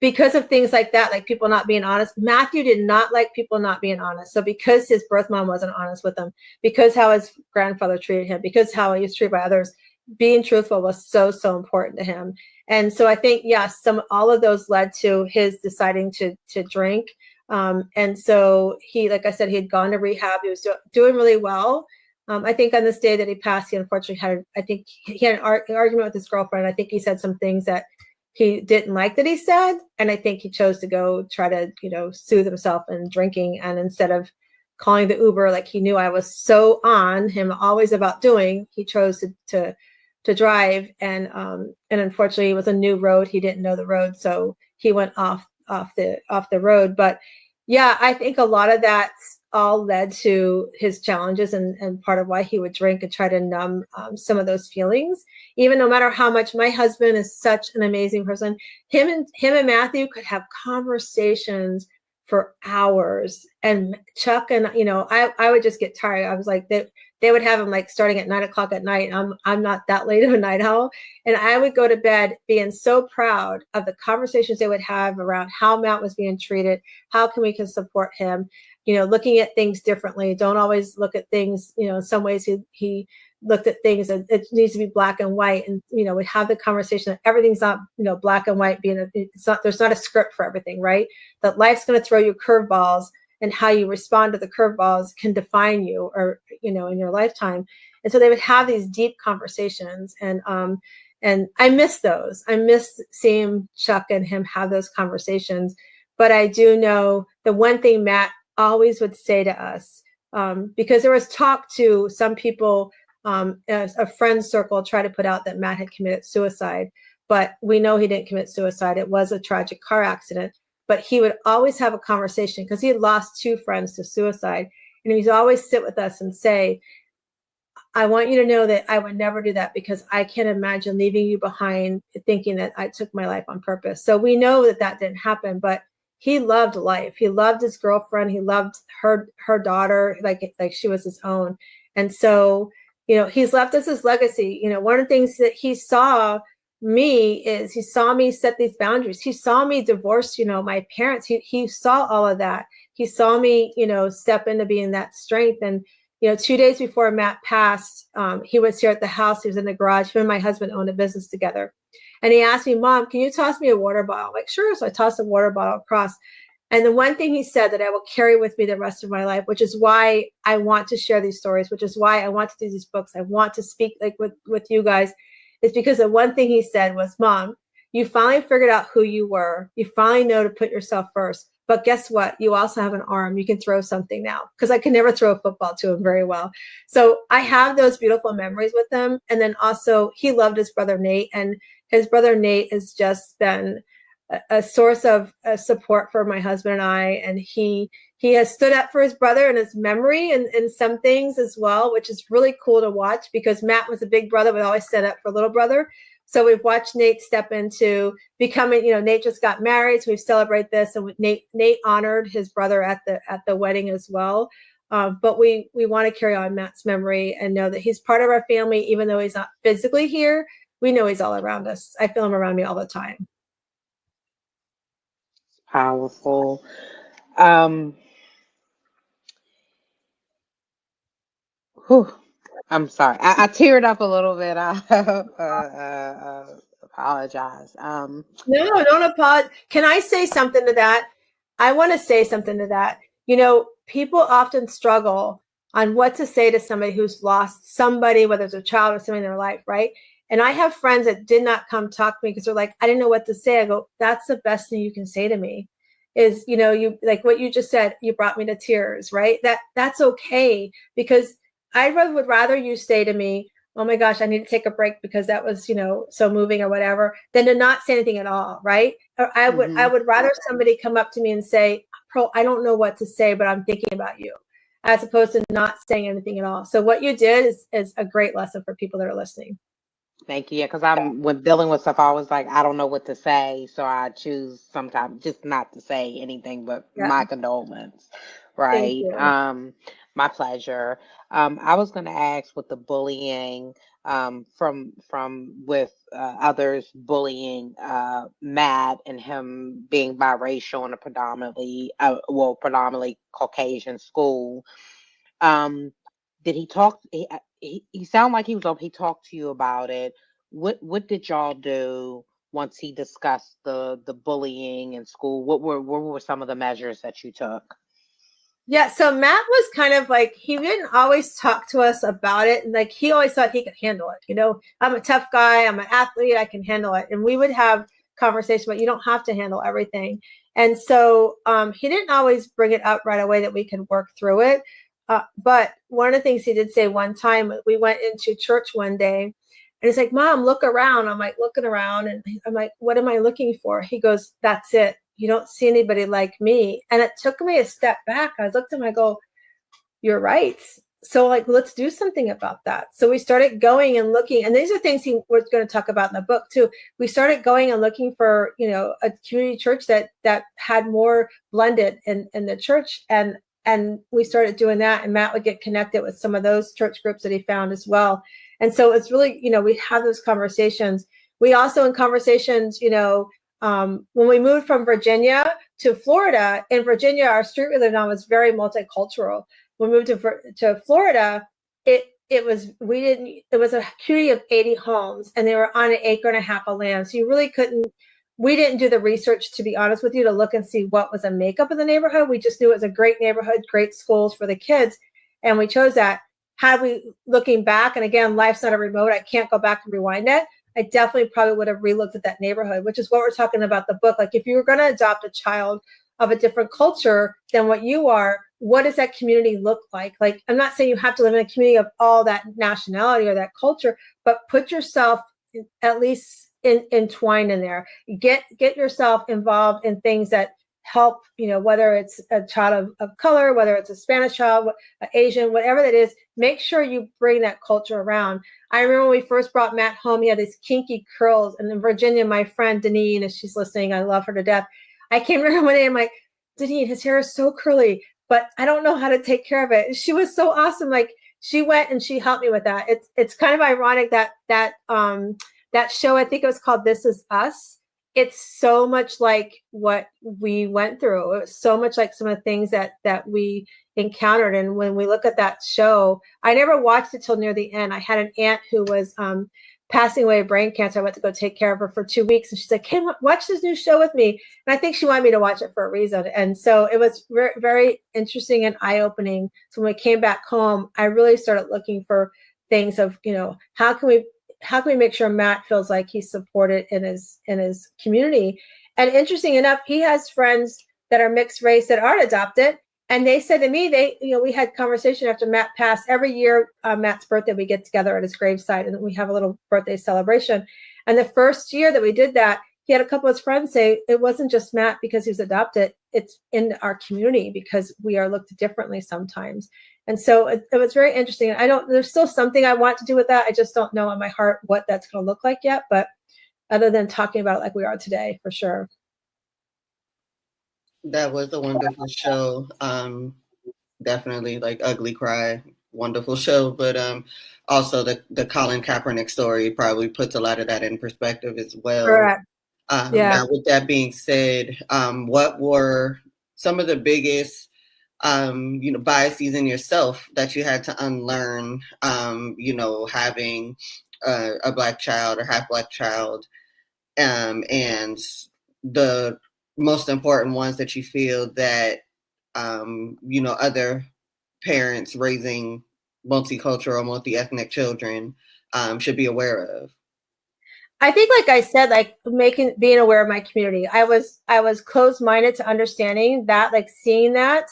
because of things like that, like people not being honest, Matthew did not like people not being honest. So because his birth mom wasn't honest with him, because how his grandfather treated him, because how he was treated by others, being truthful was so, so important to him. And so I think, yes, all of those led to his deciding to drink. And so he, like I said, he had gone to rehab. He was doing really well. I think on this day that he passed, he unfortunately he had an argument with his girlfriend. I think he said some things that he didn't like that he said. And I think he chose to go try to, soothe himself in drinking. And instead of calling the Uber, like he knew I was so on him always about doing, he chose to drive. And unfortunately it was a new road. He didn't know the road. So he went off the road. But yeah, I think a lot of that's all led to his challenges and part of why he would drink and try to numb some of those feelings. Even no matter how much, my husband is such an amazing person. Him and Matthew could have conversations for hours. And Chuck and, I would just get tired. I was like, they would have him like starting at 9:00 at night. I'm not that late of a night owl. And I would go to bed being so proud of the conversations they would have around how Matt was being treated. How can we support him? Looking at things differently. Don't always look at things, in some ways he looked at things and it needs to be black and white. And, we have the conversation that everything's not, black and white there's not a script for everything, right? That life's going to throw you curveballs, and how you respond to the curveballs can define you or, in your lifetime. And so they would have these deep conversations, and I miss those. I miss seeing Chuck and him have those conversations. But I do know the one thing Matt always would say to us, because there was talk to some people, a friend circle tried to put out that Matt had committed suicide, but we know he didn't commit suicide. It was a tragic car accident. But he would always have a conversation because he had lost 2 friends to suicide. And he'd always sit with us and say, I want you to know that I would never do that, because I can't imagine leaving you behind thinking that I took my life on purpose. So we know that didn't happen, but he loved life. He loved his girlfriend. He loved her daughter, like she was his own. And so, he's left us his legacy. One of the things that he saw he saw me set these boundaries. He saw me divorce, my parents. He saw all of that. He saw me, step into being that strength. And, 2 days before Matt passed, he was here at the house. He was in the garage. Him and my husband owned a business together. And he asked me, Mom, can you toss me a water bottle? I'm like, sure. So I tossed a water bottle across. And the one thing he said that I will carry with me the rest of my life, which is why I want to share these stories, which is why I want to do these books. I want to speak with you guys, is because the one thing he said was, Mom, you finally figured out who you were. You finally know to put yourself first. But guess what? You also have an arm. You can throw something now, because I could never throw a football to him very well. So I have those beautiful memories with him. And then also he loved his brother, Nate. And his brother, Nate, has just been a source of support for my husband and I. And he has stood up for his brother and his memory and some things as well, which is really cool to watch, because Matt was a big brother, but always stood up for little brother. So we've watched Nate step into becoming, Nate just got married. So we celebrate this. And Nate honored his brother at the wedding as well. But we want to carry on Matt's memory and know that he's part of our family, even though he's not physically here. We know he's all around us. I feel him around me all the time. Powerful. I'm sorry. I teared up a little bit. I apologize. No, don't apologize. Can I say something to that? I want to say something to that. People often struggle on what to say to somebody who's lost somebody, whether it's a child or somebody in their life, right? And I have friends that did not come talk to me because they're like, I didn't know what to say. I go, that's the best thing you can say to me is, you like what you just said, you brought me to tears, right? That's okay, because would rather you say to me, oh my gosh, I need to take a break because that was, so moving or whatever, than to not say anything at all, right? Or I would rather somebody come up to me and say, Pearl, I don't know what to say, but I'm thinking about you, as opposed to not saying anything at all. So what you did is a great lesson for people that are listening. Thank you. Yeah, because when dealing with stuff, I was like, I don't know what to say. So I choose sometimes just not to say anything but Yeah. my condolence. Thank Right. you. My pleasure. I was going to ask with the bullying, from with others bullying Matt and him being biracial in a predominantly Caucasian school. Um, did he talk? He sounded like he was open. He talked to you about it. What did y'all do once he discussed the bullying in school? What were some of the measures that you took? Yeah, so Matt was kind of like, he didn't always talk to us about it. And like, he always thought he could handle it. I'm a tough guy. I'm an athlete. I can handle it. And we would have conversations about, you don't have to handle everything. And so he didn't always bring it up right away that we could work through it. But one of the things he did say one time, we went into church one day and he's like, Mom, look around. I'm like, looking around. And I'm like, what am I looking for? He goes, that's it. You don't see anybody like me. And it took me a step back. I looked at him, I go, you're right. So like, let's do something about that. So we started going and looking, and these are things he was going to talk about in the book too. We started going and looking for, a community church that had more blended in the church. And we started doing that, and Matt would get connected with some of those church groups that he found as well. And so it's really, we have those conversations. We also in conversations, when we moved from Virginia to Florida, in Virginia, our street we lived on was very multicultural. When we moved to Florida, it was a community of 80 homes, and they were on 1.5 acres of land. So you really we didn't do the research, to be honest with you, to look and see what was the makeup of the neighborhood. We just knew it was a great neighborhood, great schools for the kids. And we chose that. Had we, looking back, and again, life's not a remote, I can't go back and rewind it. I definitely probably would have relooked at that neighborhood, which is what we're talking about the book. Like, if you were going to adopt a child of a different culture than what you are, what does that community look like? Like, I'm not saying you have to live in a community of all that nationality or that culture, but put yourself at least entwined in there. Get yourself involved in things that help, whether it's a child of color, whether it's a Spanish child, Asian, whatever that is, make sure you bring that culture around. I remember when we first brought Matt home, he had these kinky curls. And in Virginia, my friend Deneen, if she's listening, I love her to death. I came to her one day, I'm like, Deneen, his hair is so curly, but I don't know how to take care of it. And she was so awesome. Like, she went and she helped me with that. It's kind of ironic that show, I think it was called This Is Us. It's so much like what we went through. It was so much like some of the things that we encountered. And when we look at that show, I never watched it till near the end. I had an aunt who was passing away of brain cancer. I went to go take care of her for 2 weeks. And she's like, hey, watch this new show with me. And I think she wanted me to watch it for a reason. And so it was very, very interesting and eye-opening. So when we came back home, I really started looking for things of, how can we make sure Matt feels like he's supported in his community? And interesting enough, he has friends that are mixed race that aren't adopted. And they said to me, we had conversation after Matt passed. Every year, Matt's birthday, we get together at his gravesite and we have a little birthday celebration. And the first year that we did that, he had a couple of his friends say it wasn't just Matt because he was adopted. It's in our community because we are looked differently sometimes. And so it was very interesting. There's still something I want to do with that. I just don't know in my heart what that's going to look like yet. But other than talking about it like we are today, for sure. That was a wonderful show. Definitely like ugly cry, wonderful show. But also the Colin Kaepernick story probably puts a lot of that in perspective as well. Correct. Yeah. Now, with that being said, what were some of the biggest biases in yourself that you had to unlearn, having a Black child or half Black child, and the most important ones that you feel that, other parents raising multicultural, multi-ethnic children should be aware of? I think, like I said, like being aware of my community. I was closed-minded to understanding that, like seeing that.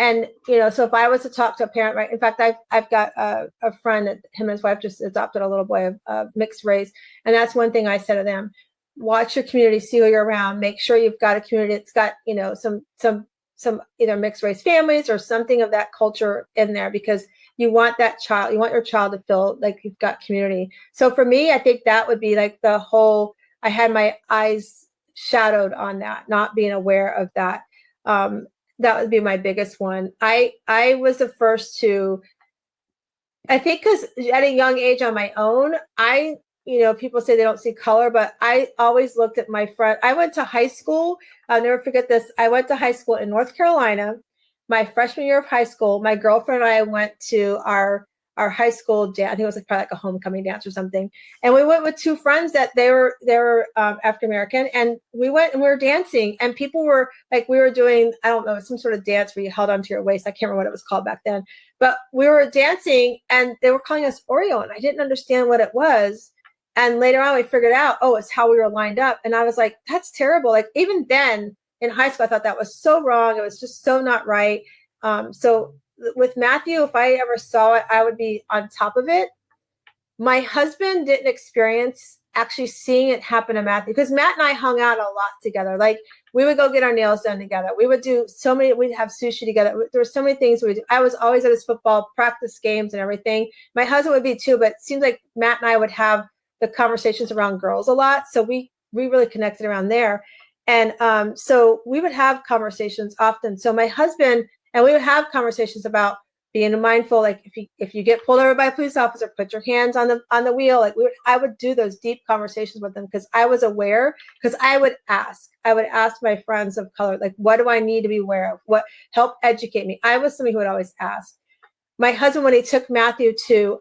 And, you know, so if I was to talk to a parent, right, in fact, I've got a friend that him and his wife just adopted a little boy of mixed race. And that's one thing I said to them: watch your community, see who you're around, make sure you've got a community that's got, you know, some either mixed race families or something of that culture in there, because you want your child to feel like you've got community. So for me, I think that would be like I had my eyes shadowed on that, not being aware of that. That would be my biggest one. I was the first to, I think, because at a young age on my own, you know, people say they don't see color, but I always looked at my friend. I went to high school. I'll never forget this. I went to high school in North Carolina. My freshman year of high school, my girlfriend and I went to our high school dance. I think it was probably like a homecoming dance or something. And we went with two friends that they were African American, and we went and we were dancing, and people were like, we were doing, I don't know, some sort of dance where you held onto your waist. I can't remember what it was called back then, but we were dancing, and they were calling us Oreo, and I didn't understand what it was. And later on, we figured out, oh, it's how we were lined up. And I was like, that's terrible. Like, even then in high school, I thought that was so wrong. It was just so not right. So with Matthew, if I ever saw it, I would be on top of it. My husband didn't experience actually seeing it happen to Matthew, because Matt and I hung out a lot together. Like, we would go get our nails done together. We would do we'd have sushi together. There were so many things we would do. I was always at his football practice games and everything. My husband would be too, but it seemed like Matt and I would have the conversations around girls a lot. So we really connected around there. And so we would have conversations often. So my husband and we would have conversations about being mindful. Like, if you get pulled over by a police officer, put your hands on the wheel. Like, I would do those deep conversations with them, because I was aware. Because I would ask my friends of color, like, what do I need to be aware of? What help educate me? I was somebody who would always ask. My husband, when he took Matthew to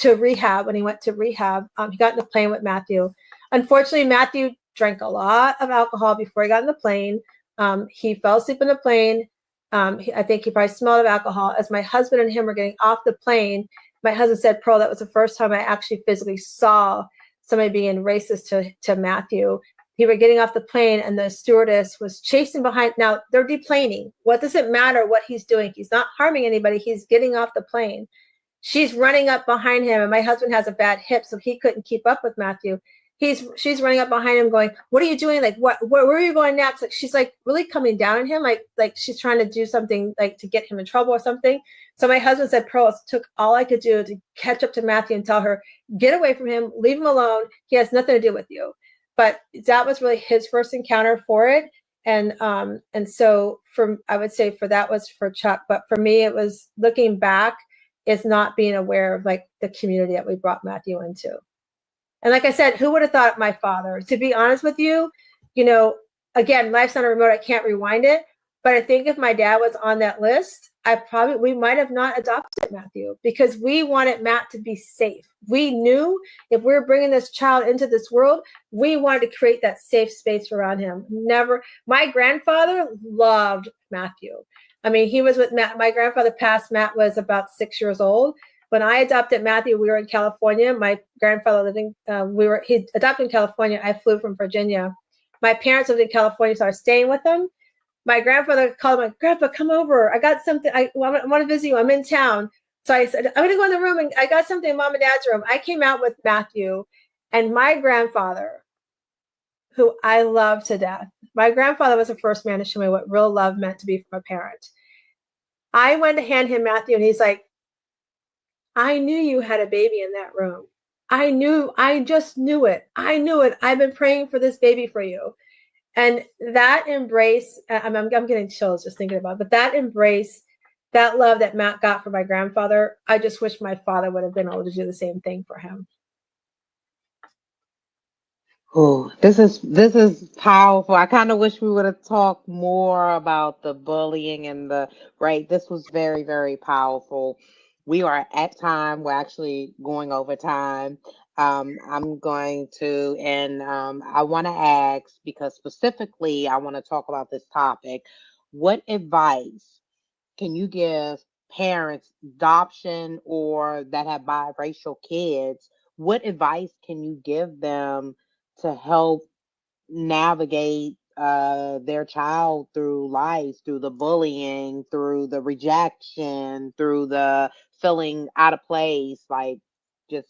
rehab, he got in the plane with Matthew. Unfortunately, Matthew drank a lot of alcohol before he got in the plane. He fell asleep in the plane. I think he probably smelled of alcohol. As my husband and him were getting off the plane, my husband said, Pearl, that was the first time I actually physically saw somebody being racist to Matthew. He were getting off the plane, and the stewardess was chasing behind. Now, they're deplaning. What does it matter what he's doing? He's not harming anybody. He's getting off the plane. She's running up behind him, and my husband has a bad hip, so he couldn't keep up with Matthew. She's running up behind him going, what are you doing? Like, where are you going next? Like, she's like really coming down on him. Like she's trying to do something like to get him in trouble or something. So my husband said, Pearl, it took all I could do to catch up to Matthew and tell her, get away from him, leave him alone. He has nothing to do with you. But that was really his first encounter for it. And so I would say that was for Chuck. But for me, it was looking back, is not being aware of like the community that we brought Matthew into. And like I said, who would have thought my father? To be honest with you, you know, again, life's on a remote. I can't rewind it. But I think if my dad was on that list, we might have not adopted Matthew, because we wanted Matt to be safe. We knew if we were bringing this child into this world, we wanted to create that safe space around him. My grandfather loved Matthew. I mean, he was with Matt. My grandfather passed. Matt was about 6 years old. When I adopted Matthew, we were in California. My grandfather he adopted in California. I flew from Virginia. My parents lived in California, so I was staying with them. My grandfather called my Grandpa, come over. I got something. I want to visit you. I'm in town. So I said, I'm going to go in the room, and I got something in Mom and Dad's room. I came out with Matthew, and my grandfather, who I love to death. My grandfather was the first man to show me what real love meant to be from a parent. I went to hand him Matthew, and he's like, I knew you had a baby in that room. I just knew it. I knew it. I've been praying for this baby for you. And that embrace, I'm getting chills just thinking about it, but that embrace, that love that Matt got from my grandfather, I just wish my father would have been able to do the same thing for him. Oh, this is powerful. I kind of wish we would have talked more about the bullying and this was very, very powerful. We are at time. We're actually going over time. I'm going to, and I want to ask, because specifically I want to talk about this topic. What advice can you give parents, adoption, or that have biracial kids? What advice can you give them to help navigate their child through life, through the bullying, through the rejection, through the feeling out of place. Like, just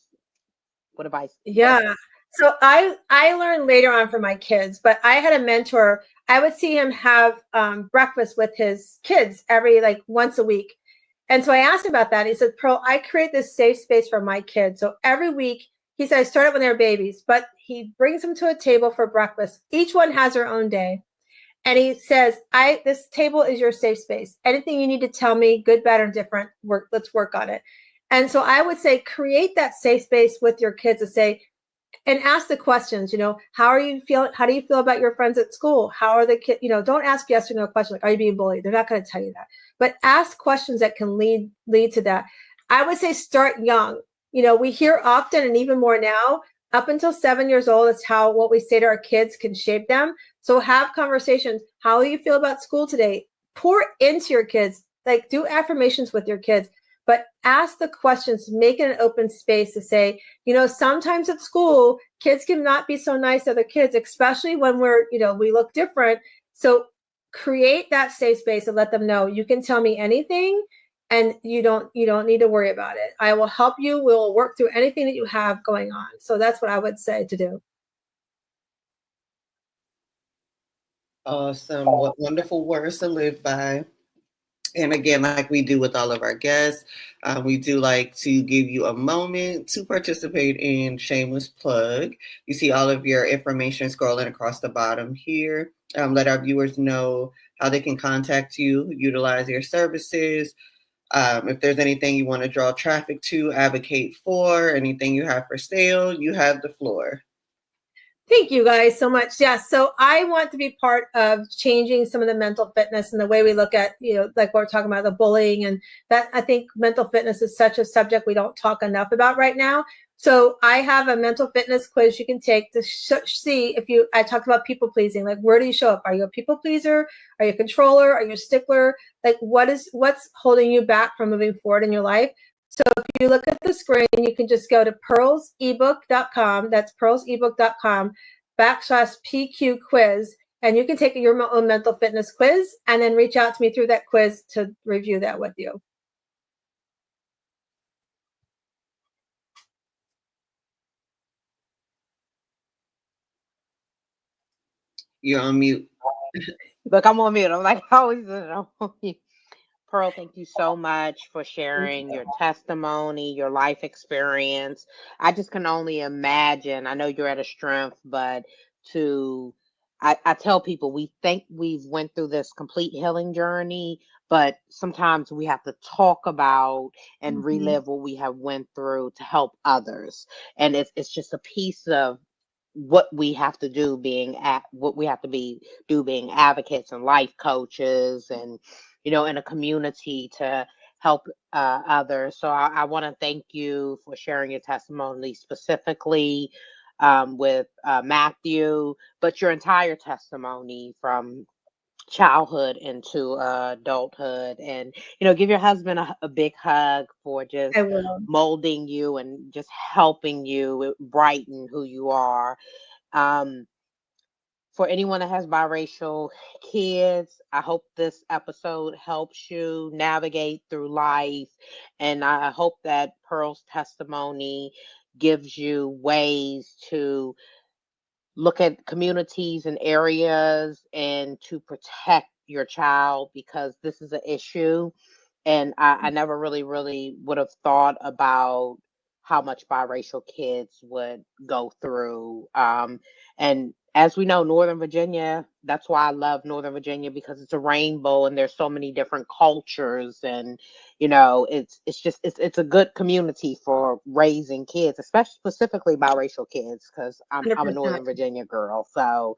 what advice? Yeah. So I learned later on from my kids, but I had a mentor. I would see him have breakfast with his kids every like once a week. And so I asked about that. He said, Pearl, I create this safe space for my kids. So every week, he said, I started when they were babies, but he brings them to a table for breakfast. Each one has their own day. And he says, this table is your safe space. Anything you need to tell me, good, bad, or different, let's work on it. And so I would say create that safe space with your kids to say, and ask the questions, how are you feeling? How do you feel about your friends at school? How are the kids? Don't ask yes or no questions like, are you being bullied? They're not going to tell you that. But ask questions that can lead to that. I would say start young. We hear often, and even more now, up until 7 years old, it's how what we say to our kids can shape them. So have conversations. How do you feel about school today? Pour into your kids. Like, do affirmations with your kids. But ask the questions, make it an open space to say, sometimes at school, kids can not be so nice to other kids, especially when we look different. So create that safe space and let them know you can tell me anything and you don't need to worry about it. I will help you. We'll work through anything that you have going on. So that's what I would say to do. Awesome. What wonderful words to live by. And again, like we do with all of our guests, we do like to give you a moment to participate in Shameless Plug. You see all of your information scrolling across the bottom here. Let our viewers know how they can contact you, utilize your services. If there's anything you want to draw traffic to, advocate for, anything you have for sale, you have the floor. Thank you guys so much. Yeah. So I want to be part of changing some of the mental fitness and the way we look at, like what we're talking about, the bullying, and that I think mental fitness is such a subject we don't talk enough about right now. So I have a mental fitness quiz you can take to see if I talked about people pleasing, like where do you show up? Are you a people pleaser? Are you a controller? Are you a stickler? Like what's holding you back from moving forward in your life? So if you look at the screen, you can just go to pearlsebook.com. That's pearlsebook.com/PQ quiz. And you can take your own mental fitness quiz and then reach out to me through that quiz to review that with you. You're on mute. Look, I'm on mute. I'm like, always on mute. Pearl, thank you so much for sharing your testimony, your life experience. I just can only imagine. I know you're at a strength, but I tell people we think we've went through this complete healing journey, but sometimes we have to talk about and relive what we have went through to help others. And it's just a piece of what we have to do being advocates and life coaches and in a community to help others. So I want to thank you for sharing your testimony specifically with Matthew, but your entire testimony from childhood into adulthood, and give your husband a big hug for just molding you and just helping you brighten who you are. For anyone that has biracial kids, I hope this episode helps you navigate through life, and I hope that Pearl's testimony gives you ways to look at communities and areas and to protect your child, because this is an issue. And I never really would have thought about how much biracial kids would go through. And as we know, Northern Virginia, that's why I love Northern Virginia, because it's a rainbow and there's so many different cultures, and it's a good community for raising kids, especially specifically biracial kids, because I'm a Northern Virginia girl, so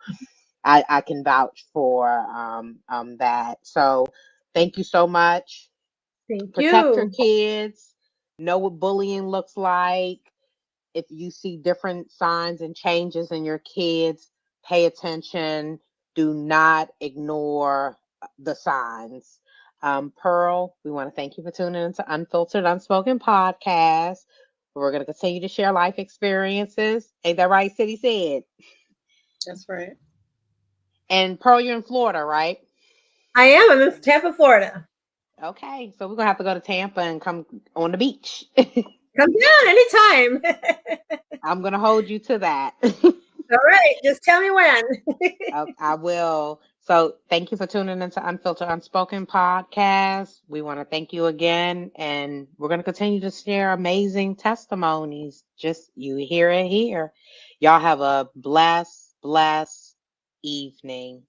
I can vouch for that. So thank you so much. Protect your kids. Know what bullying looks like. If you see different signs and changes in your kids, pay attention. Do not ignore the signs. Pearl, we want to thank you for tuning into Unfiltered Unspoken Podcast. We're going to continue to share life experiences. Ain't that right, City Said? That's right. And Pearl, you're in Florida, right? I am. I'm in Tampa, Florida. Okay, so we're gonna have to go to Tampa and come on the beach. Come down anytime. I'm gonna hold you to that. All right, just tell me when. I will. So thank you for tuning into Unfiltered Unspoken Podcast. We want to thank you again, and we're going to continue to share amazing testimonies. Just you hear it here. Y'all have a blessed evening.